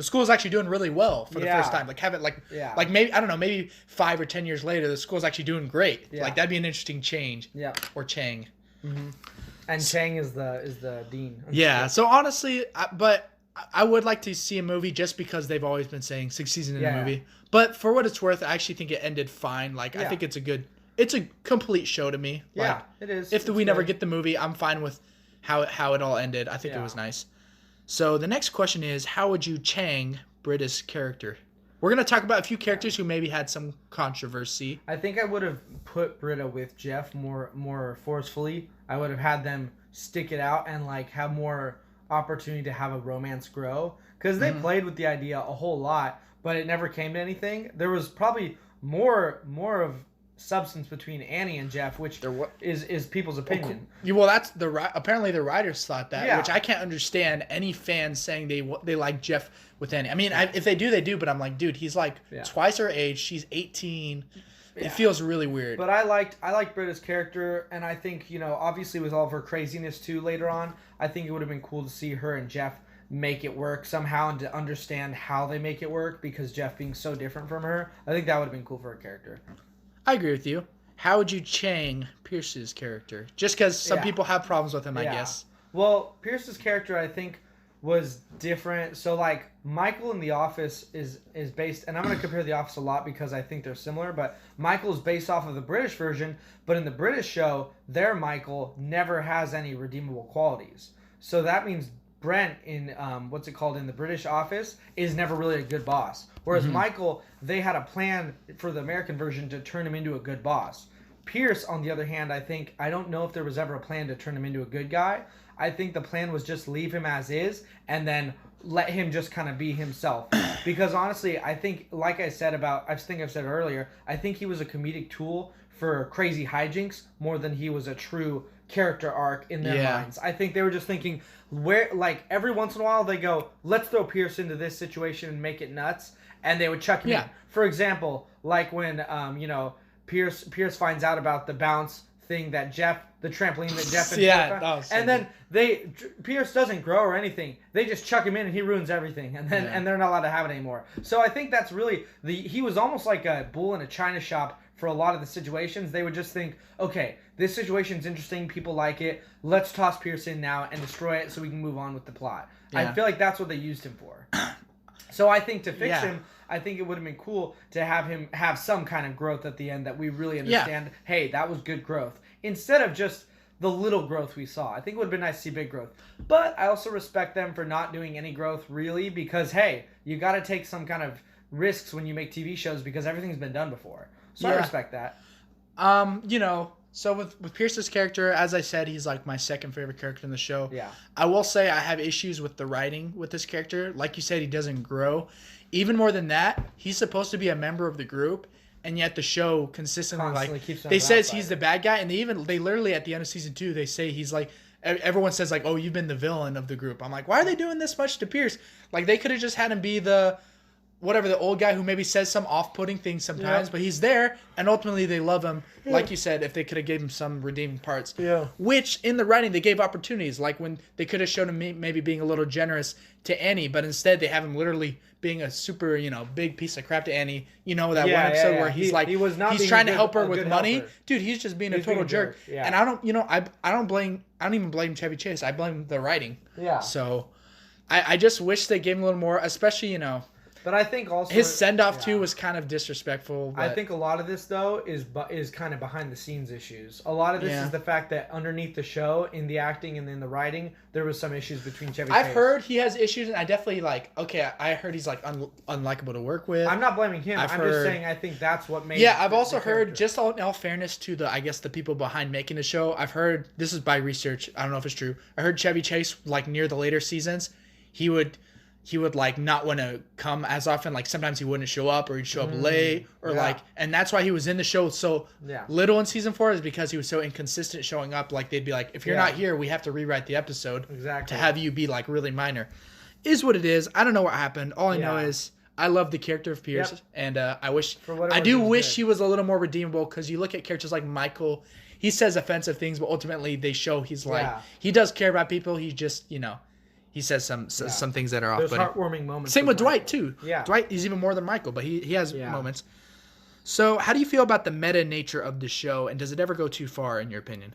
school is actually doing really well for the first time. Like have it like maybe I don't know, maybe 5 or 10 years later, the school's actually doing great. Yeah. Like that'd be an interesting change. Yeah. Or Chang. Mm-hmm. And Chang is the dean. Yeah. So honestly, I would like to see a movie just because they've always been saying 6 seasons in a movie. But for what it's worth, I actually think it ended fine. Like I think it's a complete show to me. Yeah, like, it is. If we never get the movie, I'm fine with how it all ended. I think it was nice. So the next question is, how would you Chang Britta's character? We're gonna talk about a few characters who maybe had some controversy. I think I would have put Britta with Jeff more forcefully. I would have had them stick it out and like have more opportunity to have a romance grow, because they played with the idea a whole lot, but it never came to anything. There was probably more of substance between Annie and Jeff, which is people's opinion. Well, that's apparently the writers thought that, which I can't understand any fans saying they like Jeff with Annie. I mean, if they do, they do, but I'm like, dude, he's like twice her age. She's 18. It feels really weird. But I liked Britta's character, and I think, obviously with all of her craziness too later on, I think it would have been cool to see her and Jeff make it work somehow and to understand how they make it work, because Jeff being so different from her, I think that would have been cool for her character. I agree with you. How would you Chang Pierce's character? Just because some people have problems with him, I guess. Well, Pierce's character, I think, was different. So, like, Michael in The Office is based, and I'm going to compare The Office a lot because I think they're similar, but Michael is based off of the British version, but in the British show, their Michael never has any redeemable qualities. So that means Brent in, in the British Office is never really a good boss. Whereas Michael, they had a plan for the American version to turn him into a good boss. Pierce, on the other hand, I don't know if there was ever a plan to turn him into a good guy. I think the plan was just leave him as is and then let him just kind of be himself. Because honestly, I think, like I said I've said it earlier, I think he was a comedic tool for crazy hijinks more than he was a true character arc in their minds. I think they were just thinking, every once in a while they go, let's throw Pierce into this situation and make it nuts, and they would chuck him in. For example, like when Pierce finds out about the bounce thing that the trampoline that Jeff and then Pierce doesn't grow or anything. They just chuck him in and he ruins everything, and then and they're not allowed to have it anymore. So I think that's really he was almost like a bull in a china shop for a lot of the situations. They would just think, okay, this situation's interesting, people like it, let's toss Pierce in now and destroy it so we can move on with the plot. I feel like that's what they used him for. So I think to fix him, I think it would have been cool to have him have some kind of growth at the end that we really understand, hey, that was good growth. Instead of just the little growth we saw. I think it would have been nice to see big growth. But I also respect them for not doing any growth, really, because, hey, you got to take some kind of risks when you make TV shows because everything's been done before. So I respect that. So with Pierce's character, as I said, he's like my second favorite character in the show. Yeah. I will say I have issues with the writing with this character. Like you said, he doesn't grow. Even more than that, he's supposed to be a member of the group, and yet the show consistently keeps him they says he's the bad guy, and they literally at the end of season 2 they say he's like, everyone says like, oh, you've been the villain of the group. I'm like, why are they doing this much to Pierce? Like they could have just had him be the old guy who maybe says some off-putting things sometimes, but he's there, and ultimately they love him. Like you said, if they could have gave him some redeeming parts. Yeah. Which, in the writing, they gave opportunities. Like when they could have shown him maybe being a little generous to Annie, but instead they have him literally being a super, big piece of crap to Annie. That one episode where he's he's trying to help her with money. Helper. Dude, he's just being a total jerk. Yeah. And I don't even blame Chevy Chase. I blame the writing. Yeah. So I just wish they gave him a little more, especially, But I think also his send-off too was kind of disrespectful. But... I think a lot of this though is kind of behind the scenes issues. A lot of this is the fact that underneath the show, in the acting and in the writing, there was some issues between Chevy Chase. I've heard he has issues, and I definitely I heard he's like unlikable to work with. I'm not blaming him. I'm just saying I think that's what made. Yeah, I've also heard, just in all fairness to the people behind making the show, I've heard, this is by research, I don't know if it's true. I heard Chevy Chase near the later seasons, he would not want to come as often. Like sometimes he wouldn't show up, or he'd show up late, or and that's why he was in the show so little in season 4, is because he was so inconsistent showing up. Like they'd be like, if you're not here, we have to rewrite the episode to have you be really minor. is what it is. I don't know what happened. All I know Yeah. is I love the character of Pierce, Yep. and I wish For what it I was, do it was wish good. he was a little more redeemable, because you look at characters like Michael, he says offensive things, but ultimately they show he's like Yeah. he does care about people. He just he says some things that are off. There's But heartwarming moments. same with Dwight Michael. too. Yeah. Dwight is even more than Michael, but he has Yeah. moments. So how do you feel about the meta nature of the show, and does it ever go too far in your opinion?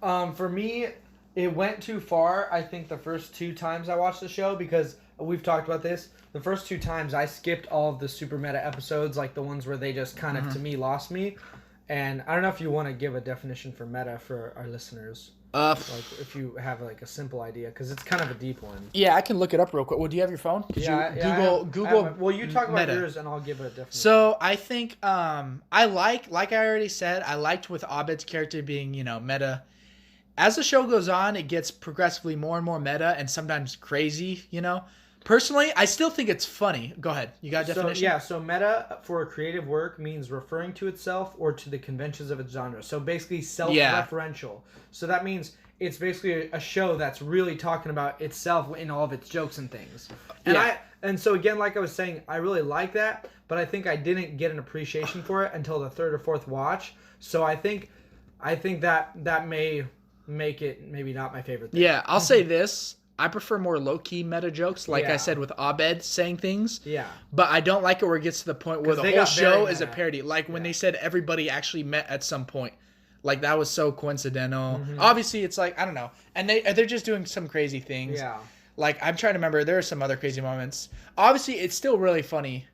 For me, it went too far. I think the first 2 times I watched the show, because we've talked about this. The first 2 times I skipped all of the super meta episodes, like the ones where they just kind of to me lost me. And I don't know if you want to give a definition for meta for our listeners, like if you have like a simple idea, because it's kind of a deep one. Yeah, I can look it up real quick. Well, do you have your phone? Could you Google. Well, you talk about meta. yours, and I'll give a definition. So I think I like I already said, I liked with Abed's character being meta. As the show goes on, it gets progressively more and more meta, and sometimes crazy. Personally, I still think it's funny. Go ahead. You got a definition? So meta for a creative work means referring to itself or to the conventions of its genre. So basically self-referential. So that means it's basically a show that's really talking about itself in all of its jokes and things. And so again, like I was saying, I really like that, but I think I didn't get an appreciation for it until the 3rd or 4th watch. So I think that may make it maybe not my favorite thing. Yeah, I'll say this. I prefer more low-key meta jokes, like I Yeah. said with Abed saying things. Yeah. But I don't like it where it gets to the point where 'Cause the they whole got very show is a meta. parody. Like when they said everybody actually met at some point. Like that was so coincidental. Mm-hmm. Obviously, it's like, I don't know. And they're just doing some crazy things. Yeah. Like I'm trying to remember, there are some other crazy moments. Obviously, it's still really funny.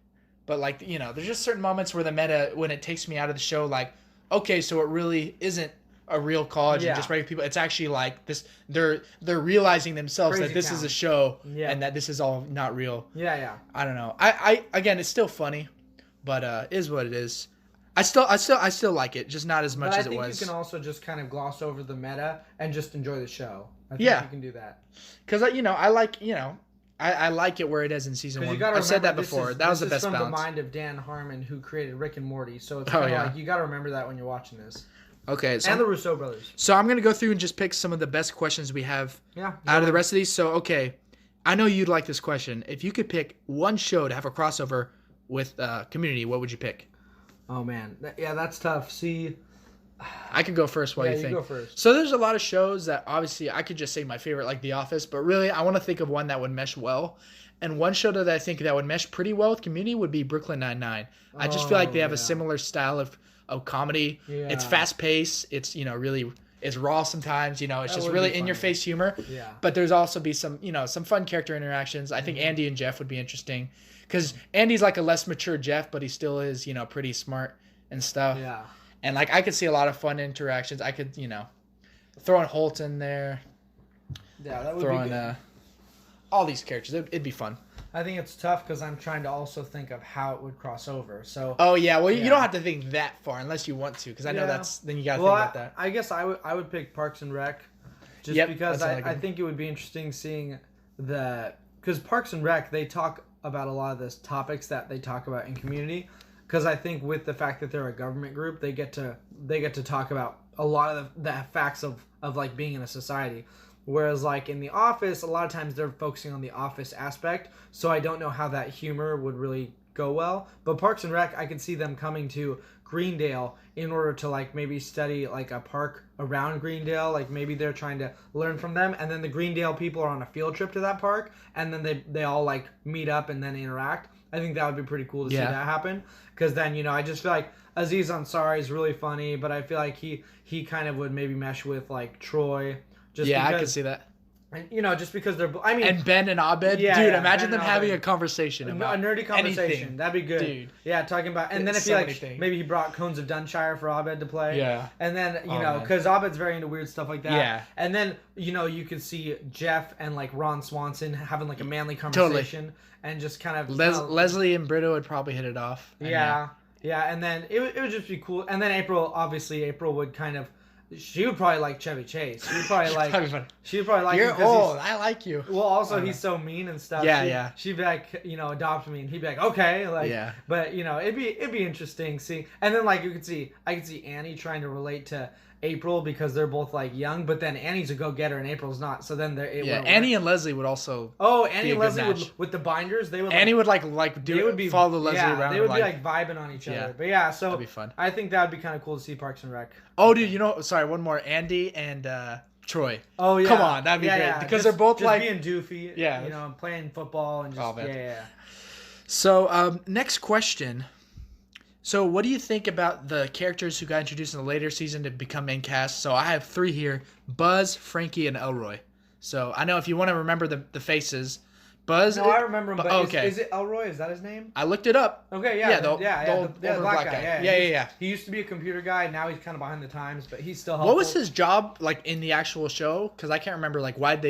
But like, there's just certain moments where the meta, when it takes me out of the show, like, okay, so it really isn't a real college Yeah. and just regular people. It's actually like this. They're realizing themselves Crazy that this is town. a show Yeah. and that this is all not real. Yeah. I don't know. I again, it's still funny, but it is what it is. I still like it, just not as much But as I think it was. you can also just kind of gloss over the meta and just enjoy the show. I think Yeah. you can do that. Because I like it where it is in season Because one. you gotta I've said that remember, this before. is- That was the this is best from balance. the mind of Dan Harmon, who created Rick and Morty. So it's Oh, kind of yeah. like you got to remember that when you're watching this. Okay, And the Russo brothers. so I'm gonna go through and just pick some of the best questions we have Yeah. out of the rest of these. So okay, I know you'd like this question. If you could pick one show to have a crossover with Community, what would you pick? Oh man, that's tough. See, I could go first while yeah, you you think. go first. So there's a lot of shows that obviously I could just say my favorite, like The Office, but really I want to think of one that would mesh well. And one show that I think that would mesh pretty well with Community would be Brooklyn Nine-Nine. I just feel like they have a yeah. similar style of comedy. It's Yeah. fast paced. It's really it's raw sometimes. It's That just would really be in your funny. face humor. Yeah. But there's also be some some fun character interactions. I think Andy and Jeff would be interesting because Andy's like a less mature Jeff, but he still is pretty smart and stuff. Yeah. And like I could see a lot of fun interactions. I could throw in Holt in there, Yeah, that would throw be in good. all these characters. It'd be fun. I think it's tough because I'm trying to also think of how it would cross over. So. Oh yeah, well you Yeah. don't have to think that far unless you want to, because I know Yeah. then you gotta Well, think about that. I guess I would pick Parks and Rec, just Yep, because that's another I good think it would be interesting seeing because Parks and Rec, they talk about a lot of the topics that they talk about in Community. Because I think with the fact that they're a government group, they get to talk about a lot of the facts of like being in a society. Whereas like in The Office, a lot of times they're focusing on the office aspect, so I don't know how that humor would really go well. But Parks and Rec, I could see them coming to Greendale in order to like maybe study like a park around Greendale. Like maybe they're trying to learn from them, and then the Greendale people are on a field trip to that park, and then they all like meet up and then interact. I think that would be pretty cool to see Yeah. that happen. Because then I just feel like Aziz Ansari is really funny, but I feel like he kind of would maybe mesh with like Troy. Just Yeah, I because, could see that. and, just because they're. I mean, And Ben and Abed, Yeah, dude, yeah, imagine Ben them and having Abed. a conversation a about nerdy conversation. anything. That'd be good, Dude. Yeah, talking about, and then if So he many like things. maybe he brought Cones of Dunshire for Abed to play. Yeah. And then Oh, man. because Abed's very into weird stuff like that. Yeah. And then you could see Jeff and like Ron Swanson having like a manly conversation and just kind of Leslie and Britta would probably hit it off. And, Yeah, and then it would just be cool. And then April would kind of, she would probably like Chevy Chase. She would probably like, That'd be funny. she would probably like him You're 'cause he's- old. I like you. Well, also I he's so mean and stuff. Yeah, yeah. She'd be like, adopt me, and he'd be like, okay, like, Yeah. But it'd be interesting seeing, and then like I could see Annie trying to relate to April because they're both like young, but then Annie's a go-getter and April's not. So then it Yeah, wouldn't Annie work. and Leslie would also. Oh, be Annie a and good Leslie would, match. with the binders, they would Annie would like they do would be follow Leslie around. They would and, be like vibing on each other. Yeah. But yeah, so That'd be fun. I think that would be kind of cool to see Parks and Rec. Oh, dude, sorry, one more. Andy and Troy. Oh yeah, Come on, that'd be great because they're both just like. being doofy. Yeah. and playing football and just Oh, man. yeah. So, next question. So, what do you think about the characters who got introduced in the later season to become main cast? So, I have 3 here: Buzz, Frankie, and Elroy. So, I know if you want to remember the faces, Buzz. No, I remember him. But okay. Is it Elroy? Is that his name? I looked it up. Okay, Yeah, yeah, the older black black guy. guy. Yeah, Yeah. He used to be a computer guy. Now he's kind of behind the times, but he's still. What was helpful. his job like in the actual show? Because I can't remember. Like, why'd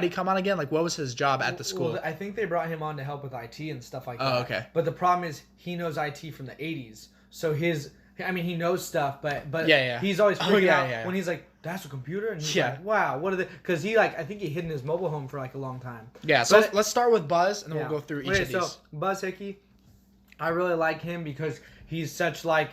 he come on again? Like, what was his job at the school? Well, I think they brought him on to help with IT and stuff like that. Oh, okay. But the problem is he knows IT from the 80s. So he knows stuff, but Yeah. he's always Oh, freaking yeah, out yeah. when he's like, that's a computer? And he's Yeah. like, wow, what are they? Because I think he hid in his mobile home for like a long time. Yeah. So But- let's start with Buzz, and then Yeah. we'll go through each Okay, of these. So Buzz Hickey, I really like him because he's such like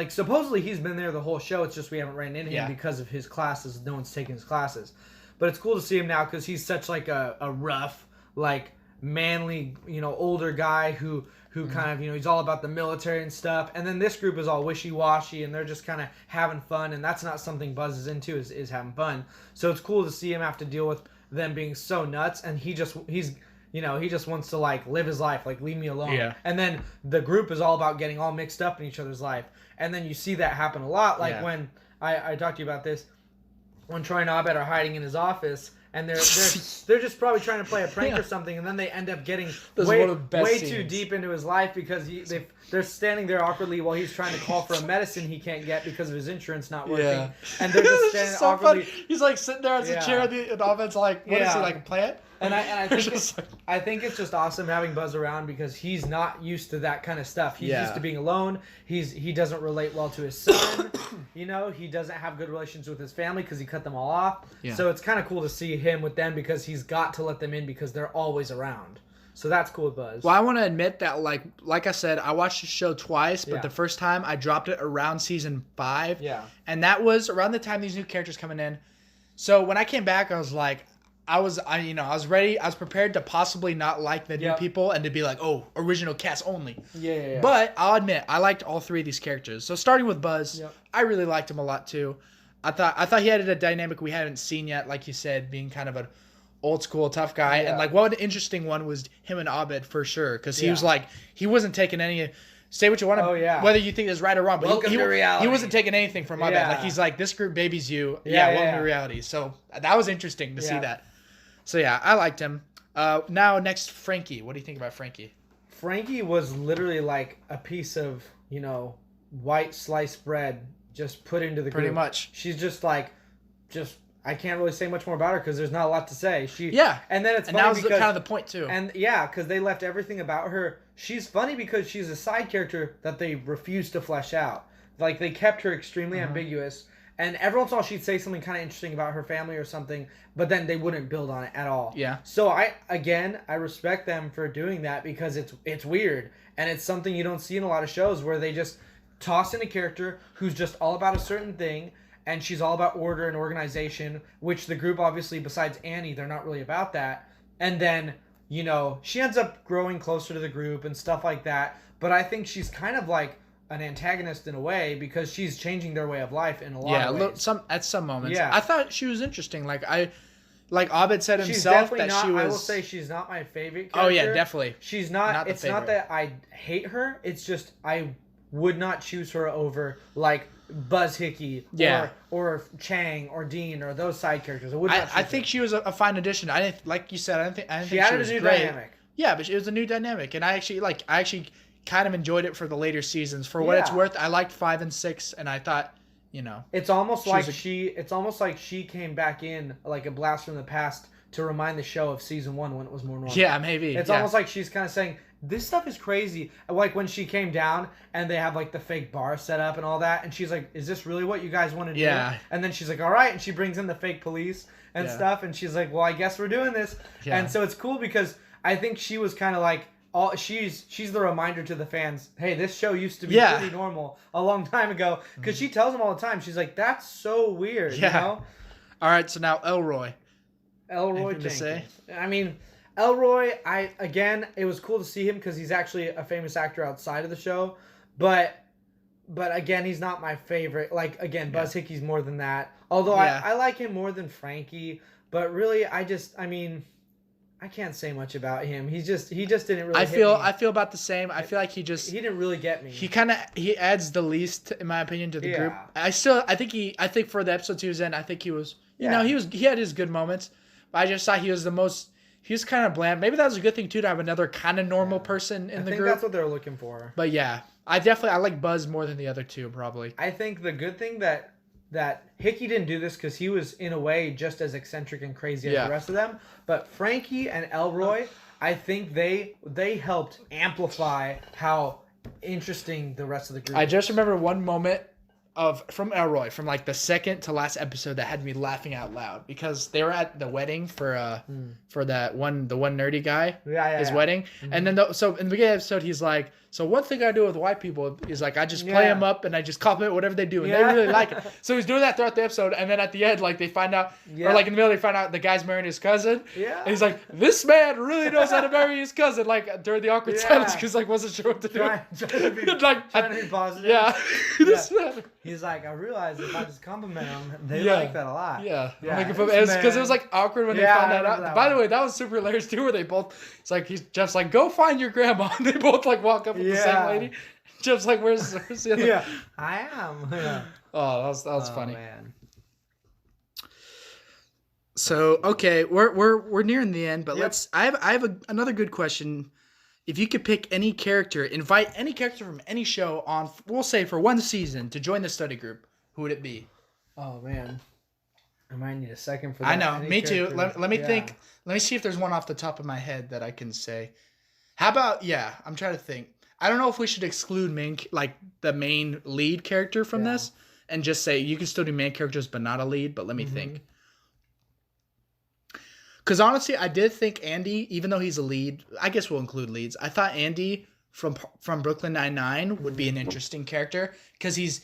supposedly he's been there the whole show. It's just we haven't ran into him Yeah. because of his classes. No one's taking his classes, but it's cool to see him now because he's such like a rough, like manly, older guy who kind of he's all about the military and stuff. And then this group is all wishy-washy and they're just kind of having fun, and that's not something Buzz is into is having fun. So it's cool to see him have to deal with them being so nuts, and he just wants to like live his life, like leave me alone. Yeah. And then the group is all about getting all mixed up in each other's life. And then you see that happen a lot, like Yeah. when I talked to you about this, when Troy and Abed are hiding in his office and they're just probably trying to play a prank Yeah. or something, and then they end up getting That's way one of the best way too scenes. deep into his life because they're standing there awkwardly while he's trying to call for a medicine he can't get because of his insurance not working. Yeah. And they're just This standing is so awkwardly. funny. He's like sitting there as a Yeah. chair, and the offense like, what is Yeah. he, like a plant? And I think Just like- I think it's just awesome having Buzz around because he's not used to that kind of stuff. He's Yeah. used to being alone. He doesn't relate well to his son. He doesn't have good relations with his family because he cut them all off. Yeah. So it's kind of cool to see him with them because he's got to let them in because they're always around. So that's cool with Buzz. Well, I want to admit that, like I said, I watched the show twice, but Yeah. the first time I dropped it around season 5. Yeah. And that was around the time these new characters coming in. So when I came back, I was like, I was ready. I was prepared to possibly not like the new Yep. people and to be like, oh, original cast only. Yeah. But I'll admit, I liked all 3 of these characters. So starting with Buzz, Yep. I really liked him a lot too. I thought he had a dynamic we haven't seen yet, like you said, being kind of an old school tough guy. Yeah. And like one interesting one was him and Abed for sure, because he Yeah. was like he wasn't taking any. Say what you want, Oh, yeah. whether you think it's right or wrong, but Welcome he to reality. He wasn't taking anything from Abed. Yeah. Like he's like, this group babies you. Yeah, Welcome yeah. to reality. So that was interesting to see Yeah. that. So yeah, I liked him. Now next, Frankie. What do you think about Frankie? Frankie was literally like a piece of, white sliced bread just put into the Pretty group. much. She's just I can't really say much more about her because there's not a lot to say. Yeah. And then it's And funny that was because kind of the point too. and because they left everything about her. She's funny because she's a side character that they refused to flesh out. Like they kept her extremely ambiguous. And every once in a while she'd say something kind of interesting about her family or something, but then they wouldn't build on it at all. Yeah. So I respect them for doing that because it's weird and it's something you don't see in a lot of shows where they just toss in a character who's just all about a certain thing, and she's all about order and organization, which the group obviously, besides Annie, they're not really about that. And then, she ends up growing closer to the group and stuff like that. But I think she's kind of like an antagonist in a way because she's changing their way of life in a lot of ways. At some moments. Yeah. I thought she was interesting. Like Abed said She's himself definitely that not, she was. I will say she's not my favorite character. Oh yeah, definitely. She's not. Not the It's not favorite. that I hate her. It's just I would not choose her over like Buzz Hickey Yeah. or Chang or Dean or those side characters. I would not. I choose think her. she was a fine addition. I didn't, like you said, I didn't she think she added was a new great. dynamic. Yeah, but it was a new dynamic, and I actually kind of enjoyed it for the later seasons. For what it's Yeah. worth, I liked 5 and 6, and I thought, It's almost She like was It's almost like she came back in like a blast from the past to remind the show of season 1 when it was more normal. yeah, maybe. It's yeah. almost like she's kind of saying, this stuff is crazy. Like when she came down and they have like the fake bar set up and all that. And she's like, is this really what you guys want to do? Yeah. And then she's like, all right. And she brings in the fake police and Yeah. stuff. And she's like, well, I guess we're doing this. Yeah. And so it's cool because I think she was kind of like she's the reminder to the fans. Hey, this show used to be Yeah. pretty normal a long time ago. Because she tells them all the time. She's like, that's so weird. Yeah. You know? All right, so now Elroy. Elroy Anything to say? Jenkins. I mean, Elroy. It was cool to see him because he's actually a famous actor outside of the show, but again, he's not my favorite. Like again, Buzz Hickey's more than that. Although Yeah. I like him more than Frankie, but really, I can't say much about him. He just didn't really. I hit me. feel about the same. I feel like he Didn't really get me. he adds the least, in my opinion, to the group. Yeah. I think for the episodes he was in, I think he was, Yeah. he had his good moments, but I just thought he was kind of bland. Maybe that was a good thing too, to have another kind of normal person in I the think group. that's what they're looking for. But yeah, I like Buzz more than the other two probably. I think the good thing that Hickey didn't do this because he was in a way just as eccentric and crazy as Yeah. the rest of them. But Frankie and Elroy, I think they helped amplify how interesting the rest of the group. I just remember one moment from Elroy, from like the second to last episode, that had me laughing out loud because they were at the wedding for the one nerdy guy, his wedding, and then so in the beginning of the episode he's like, so one thing I do with white people is like I just play them up and I just compliment whatever they do and they really like it. So he's doing that throughout the episode, and then at the end, like they find out, or like in the middle they find out the guy's marrying his cousin. Yeah. And he's like, this man really knows how to marry his cousin. Like during the awkward silence, because like wasn't sure what to do. Trying to be positive. Yeah. This man. He's like, I realized if I just compliment them, they Yeah. like that a lot. Yeah, Yeah, because it was like awkward when they Yeah, found I that out. remember that By the one. way, that was super hilarious too. Where they both, Jeff's like, go find your grandma. And they both like walk up with the same Yeah. lady. Jeff's like, where's the other? Yeah, I am. Yeah. Oh, that was funny. Man. So okay, we're nearing the end, but Yep. I have another good question. If you could pick any character, invite any character from any show on, we'll say for one season, to join the study group, who would it be? Oh man, I might need a second for that. I know, Any me too. characters? Let me Yeah. think. Let me see if there's one off the top of my head that I can say. How about, I'm trying to think. I don't know if we should exclude the main lead character from Yeah. this and just say you can still do main characters but not a lead, but let me think. Because honestly, I did think Andy, even though he's a lead, I guess we'll include leads. I thought Andy from Brooklyn Nine-Nine would be an interesting character because he's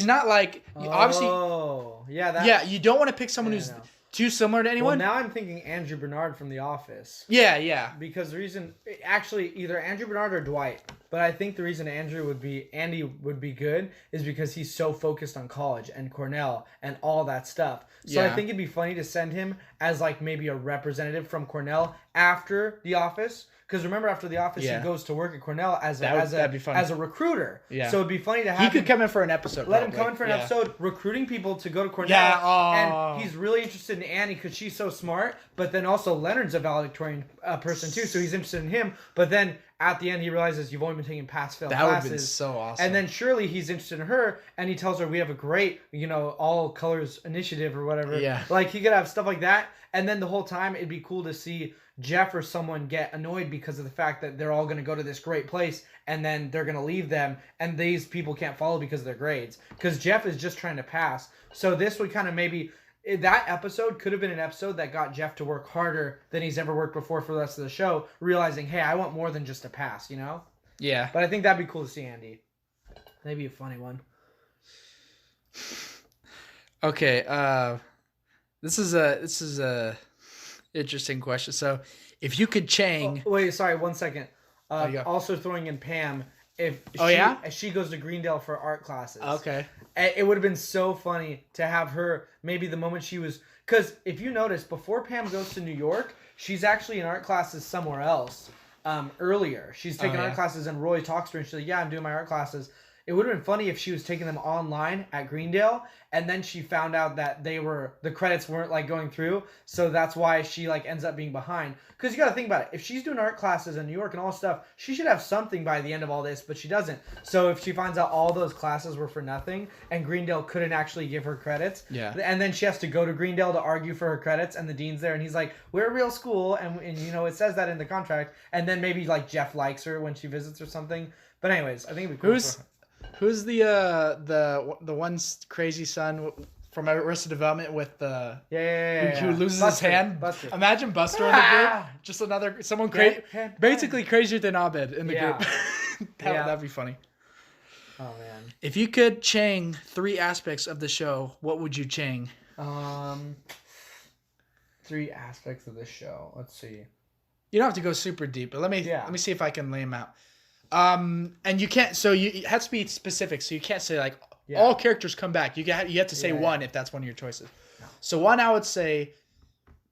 not like, obviously, Oh, yeah. you don't want to pick someone who's no. too similar to Well, anyone. now I'm thinking Andrew Bernard from The Office. Yeah. Because the reason, actually, either Andrew Bernard or Dwight. But I think the reason Andy would be good is because he's so focused on college and Cornell and all that stuff. So I Yeah. think it'd be funny to send him as like maybe a representative from Cornell after The Office. Because remember, after The Office, Yeah. he goes to work at Cornell That'd be funny. as a recruiter. Yeah. So it'd be funny to have He could him come in for an episode. let him probably. come in for an Yeah. episode recruiting people to go to Cornell. Yeah, oh. And he's really interested in Annie because she's so smart. But then also Leonard's a valedictorian person too, so he's interested in him. But then at the end he realizes you've only been taking pass-fail That would classes. have been so awesome. And then surely he's interested in her, and he tells her we have a great, all colors initiative or whatever. Yeah. Like he could have stuff like that, and then the whole time it'd be cool to see Jeff or someone get annoyed because of the fact that they're all going to go to this great place and then they're going to leave them, and these people can't follow because of their grades. Because Jeff is just trying to pass. So this would kind of maybe, that episode could have been an episode that got Jeff to work harder than he's ever worked before for the rest of the show, realizing, hey, I want more than just a pass, Yeah. But I think that'd be cool to see Andy. That'd be a funny one. Okay. This is a interesting question. So, if you could Chang, Wait, sorry, 1 second. you go. Also throwing in Pam. If she goes to Greendale for art classes. okay, It would have been so funny to have her, maybe the moment she was, because if you notice, before Pam goes to New York, she's actually in art classes somewhere else earlier. She's taking art classes, and Roy talks to her and she's like, yeah, I'm doing my art classes. It would have been funny if she was taking them online at Greendale, and then she found out that the credits weren't like going through, so that's why she like ends up being behind. Because you got to think about it. If she's doing art classes in New York and all stuff, she should have something by the end of all this, but she doesn't. So if she finds out all those classes were for nothing and Greendale couldn't actually give her credits, and then she has to go to Greendale to argue for her credits, and the dean's there, and he's like, "We're a real school," and it says that in the contract, and then maybe like Jeff likes her when she visits or something. But anyways, I think it'd be cool. who's the one crazy son from Arrested Development with the Yeah. who loses Buster, his hand. Buster. Imagine Buster in the group. Just another someone basically crazier than Abed in the group. That'd be funny. Oh man. If you could Chang 3 aspects of the show, what would you Chang? 3 aspects of the show. Let's see. You don't have to go super deep, but let me see if I can lay them out. And you can't. So it has to be specific. So you can't say like all characters come back. You have to say one if that's one of your choices. No. So one, I would say,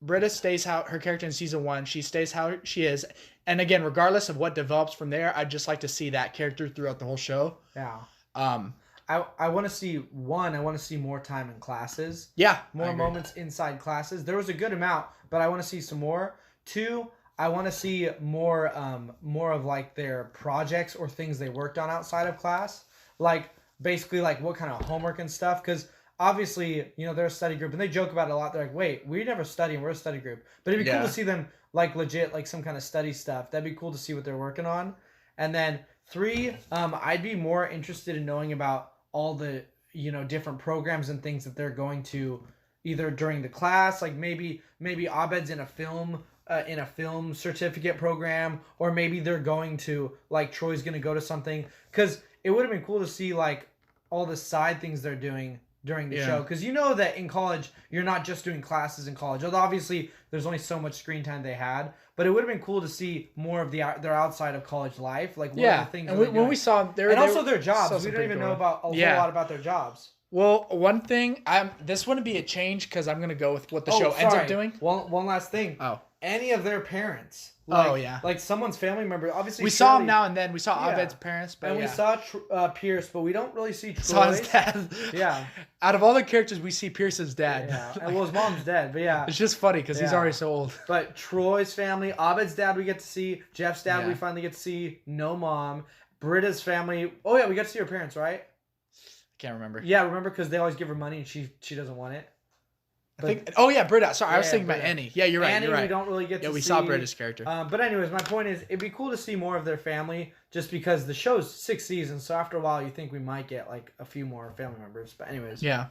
Britta stays how her character in season 1. She stays how she is, and again, regardless of what develops from there, I'd just like to see that character throughout the whole show. Yeah. I want to see one. I want to see more time in classes. Yeah. More moments inside classes. There was a good amount, but I want to see some more. 2. I want to see more of like their projects or things they worked on outside of class. Like basically like what kind of homework and stuff. Because obviously, they're a study group and they joke about it a lot. They're like, wait, we never study and we're a study group. But it'd be cool to see them like legit, like some kind of study stuff. That'd be cool to see what they're working on. And then 3, I'd be more interested in knowing about all the, different programs and things that they're going to either during the class, like maybe Abed's in a film certificate program, or maybe they're going to like Troy's going to go to something, because it would have been cool to see like all the side things they're doing during the show, because that in college you're not just doing classes in college. Although obviously there's only so much screen time they had, but it would have been cool to see more of their outside of college life, like what are the things. And when we saw them, also their jobs, we don't even know about a whole lot about their jobs. Well, one thing, this wouldn't be a change because I'm gonna go with what the show ends up doing. One last thing. Oh. Any of their parents. Like someone's family member. Obviously, we saw him now and then. We saw Abed's parents, but we saw Pierce, but we don't really see Troy. Saw his dad. Yeah. Out of all the characters, we see Pierce's dad. Yeah. Well, his mom's dead, but yeah. It's just funny because he's already so old. But Troy's family, Abed's dad, we get to see. Jeff's dad, we finally get to see. No mom. Britta's family. Oh yeah, we got to see her parents, right? Can't remember. Yeah, remember because they always give her money and she doesn't want it. Britta. Sorry, I was thinking about Annie. Yeah, you're right. Annie, you're right. We don't really get to see. Yeah, we saw Britta's character. But anyways, my point is, it'd be cool to see more of their family, just because the show's 6 seasons. So after a while, you think we might get like a few more family members. But anyways. Yeah.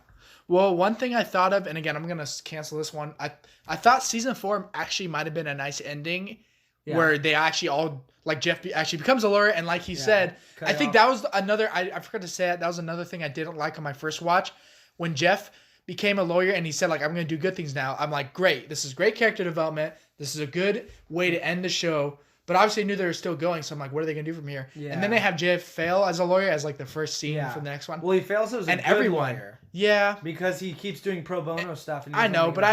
Well, one thing I thought of, and again, I'm gonna cancel this one. I thought season 4 actually might have been a nice ending, where they actually all like Jeff actually becomes a lawyer, and like he said, I think that was another. I forgot to say it. That was another thing I didn't like on my first watch, when Jeff became a lawyer and he said like, I'm going to do good things now. I'm like, great. This is great character development. This is a good way to end the show. But obviously I knew they were still going. So I'm like, what are they going to do from here? Yeah. And then they have Jeff fail as a lawyer as like the first scene for the next one. Well, he fails as a good lawyer. Yeah. Because he keeps doing pro bono stuff. And I know, but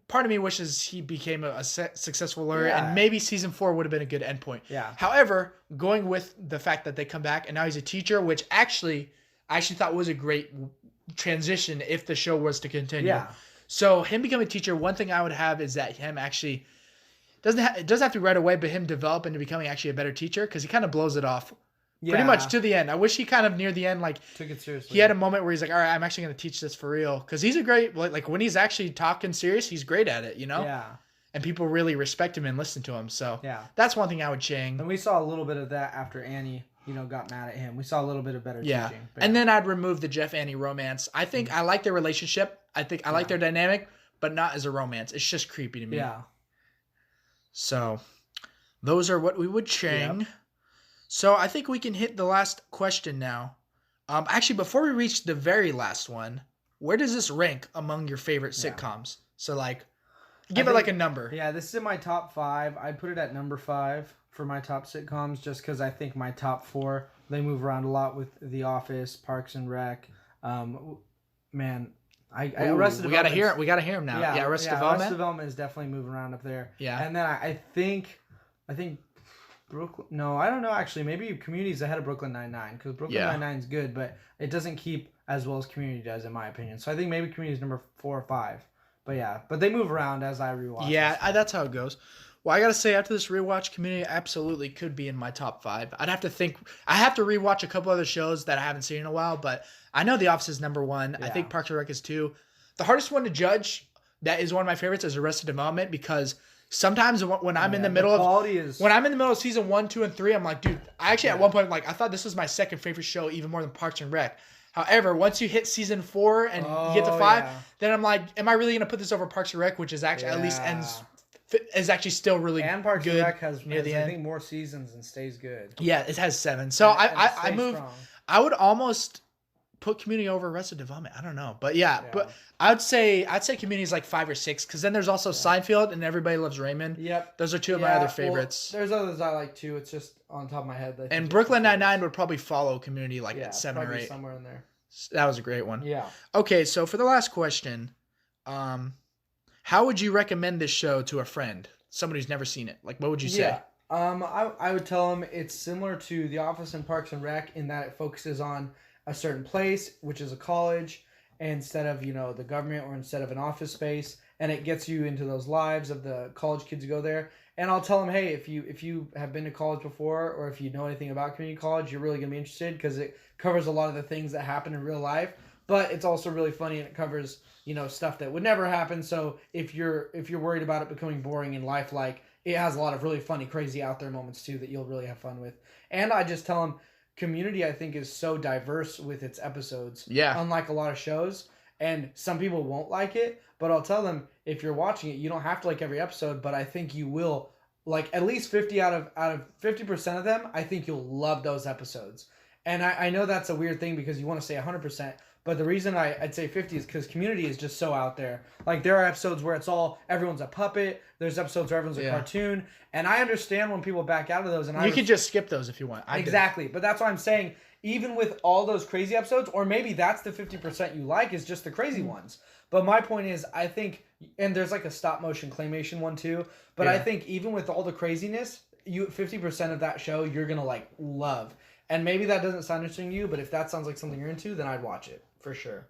part of me wishes he became a successful lawyer, and maybe season 4 would have been a good endpoint. Yeah. However, going with the fact that they come back and now he's a teacher, which I actually thought was a great transition if the show was to continue. Yeah. So him becoming a teacher, one thing I would have is that him actually it doesn't have to be right away, but him develop into becoming actually a better teacher, because he kind of blows it off pretty much to the end. I wish he kind of near the end took it seriously. He had a moment where he's like, all right, I'm actually going to teach this for real, because he's a great like when he's actually talking serious, he's great at it, Yeah. And people really respect him and listen to him. So that's one thing I would change. And we saw a little bit of that after Annie got mad at him. We saw a little bit of better teaching. And then I'd remove the Jeff Annie romance. I think I like their relationship. I think I like their dynamic, but not as a romance. It's just creepy to me. Yeah. So those are what we would change. Yep. So I think we can hit the last question now. Actually, before we reach the very last one, where does this rank among your favorite sitcoms? So like, give it like a number. Yeah, this is in my top 5. I'd put it at number 5 for my top sitcoms, just because I think my top 4, they move around a lot with The Office, Parks and Rec. Man, Arrested Development. We gotta hear him now. Yeah, Arrested Development. Arrested Development is definitely moving around up there. Yeah. And then I think Brooklyn. No, I don't know actually. Maybe Community's ahead of Brooklyn Nine-Nine, because Brooklyn Nine-Nine's good, but it doesn't keep as well as Community does, in my opinion. So I think maybe Community's number 4 or 5. But they move around as I rewatch. Yeah, that's how it goes. Well, I gotta say, after this rewatch, Community absolutely could be in my top 5. I'd have to think. I have to rewatch a couple other shows that I haven't seen in a while, but I know The Office is number 1. Yeah. I think Parks and Rec is 2. The hardest one to judge, that is one of my favorites, is Arrested Development, because sometimes when I'm in the middle of season 1, 2, and 3, I'm like, dude, I actually at one point I thought this was my second favorite show, even more than Parks and Rec. However, once you hit season 4 and you get to Oh, 5, yeah. then I'm like, am I really gonna put this over Parks and Rec, which is actually at least is actually still really And Parks good and Rec has near the I end. think more seasons and stays good. Yeah, it has 7. So And it I stays move. strong. I would almost put Community over Arrested Development. I don't know, but yeah. But I'd say Community is like 5 or 6 because then there's also Seinfeld and Everybody Loves Raymond. Yep. Those are 2 of my Yeah, other well, favorites. there's others I like too. It's just on top of my head. that I think And are Brooklyn my favorites. Nine-Nine would probably follow Community like Yeah, at 7 or probably 8. somewhere in there. That was a great one. Yeah. Okay, so for the last question, how would you recommend this show to a friend, somebody who's never seen it? Like, what would you say? Yeah. I would tell them it's similar to The Office and Parks and Rec in that it focuses on a certain place, which is a college, instead of, the government or instead of an office space, and it gets you into those lives of the college kids who go there. And I'll tell them, hey, if you have been to college before or if you know anything about community college, you're really going to be interested because it covers a lot of the things that happen in real life, but it's also really funny and it covers, stuff that would never happen. So if you're worried about it becoming boring in life, like, it has a lot of really funny, crazy out there moments too that you'll really have fun with. And I just tell them Community, I think, is so diverse with its episodes. Yeah. Unlike a lot of shows. And some people won't like it, but I'll tell them if you're watching it, you don't have to like every episode, but I think you will like at least 50 out of 50% of them. I think you'll love those episodes. And I know that's a weird thing because you want to say 100%, but the reason I'd say 50 is because Community is just so out there. Like, there are episodes where everyone's a puppet. There's episodes where everyone's a cartoon. And I understand when people back out of those. And you can just skip those if you want. Exactly. But that's why I'm saying, even with all those crazy episodes, or maybe that's the 50% you like is just the crazy ones. But my point is, I think, and there's like a stop motion claymation one too, but I think even with all the craziness, 50% of that show you're going to like love. And maybe that doesn't sound interesting to you, but if that sounds like something you're into, then I'd watch it for sure.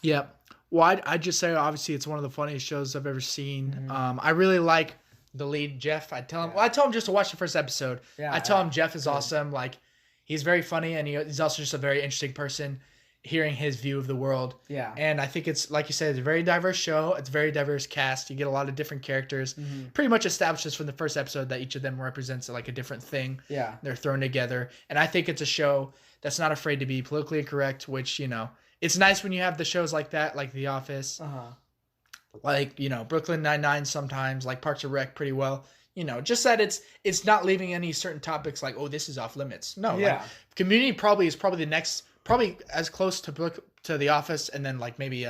Yep. Well, I'd just say, obviously, it's one of the funniest shows I've ever seen. I really like the lead, Jeff. I tell him just to watch the first episode. Yeah, I tell him Jeff is awesome. Like, he's very funny, and he's also just a very interesting person, hearing his view of the world. Yeah. And I think it's, like you said, it's a very diverse show. It's a very diverse cast. You get a lot of different characters. Pretty much establishes from the first episode that each of them represents like a different thing. Yeah. They're thrown together. And I think it's a show that's not afraid to be politically correct, which, it's nice when you have the shows like that, like The Office, like, Brooklyn Nine-Nine sometimes, like Parks and Rec pretty well. Just that it's not leaving any certain topics like, oh, this is off limits. No, like, Community is probably the next, probably as close to The Office, and then like maybe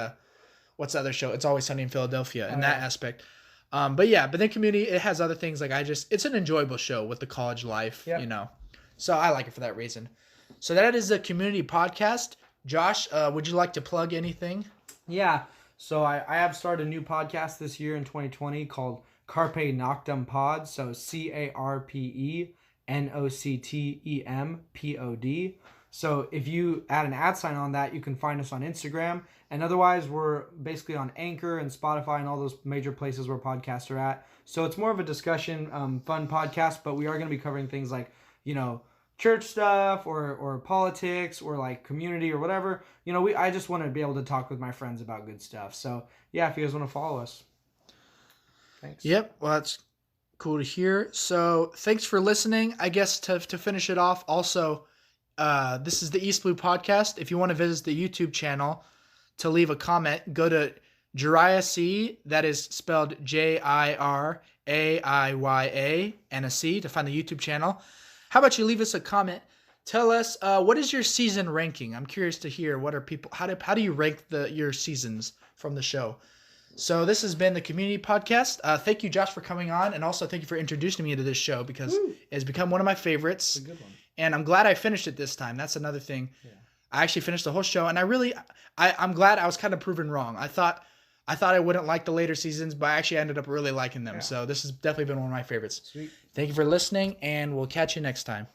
what's the other show? It's Always Sunny in Philadelphia in that aspect. But then Community, it has other things like it's an enjoyable show with the college life, So I like it for that reason. So that is the Community podcast. Josh, would you like to plug anything? Yeah. So I have started a new podcast this year in 2020 called Carpe Noctem Pod. So CarpeNoctemPod. So if you add an @ on that, you can find us on Instagram. And otherwise, we're basically on Anchor and Spotify and all those major places where podcasts are at. So it's more of a discussion, fun podcast, but we are going to be covering things like, church stuff or politics or like community or whatever. I just want to be able to talk with my friends about good stuff. So yeah, if you guys want to follow us. Thanks. Yep. Well, that's cool to hear. So thanks for listening. I guess to finish it off, also, this is the East Blue Podcast. If you want to visit the YouTube channel to leave a comment, go to Jiraiya C, that is spelled JIRAIYA and a C, to find the YouTube channel. How about you leave us a comment? Tell us, what is your season ranking? I'm curious to hear what are people, how do you rank your seasons from the show? So this has been the Community Podcast. Thank you, Josh, for coming on, and also thank you for introducing me to this show because it has become one of my favorites. It's a good one. And I'm glad I finished it this time. That's another thing. Yeah. I actually finished the whole show, and I'm glad I was kind of proven wrong. I thought I wouldn't like the later seasons, but I actually ended up really liking them. Yeah. So this has definitely been one of my favorites. Sweet. Thank you for listening, and we'll catch you next time.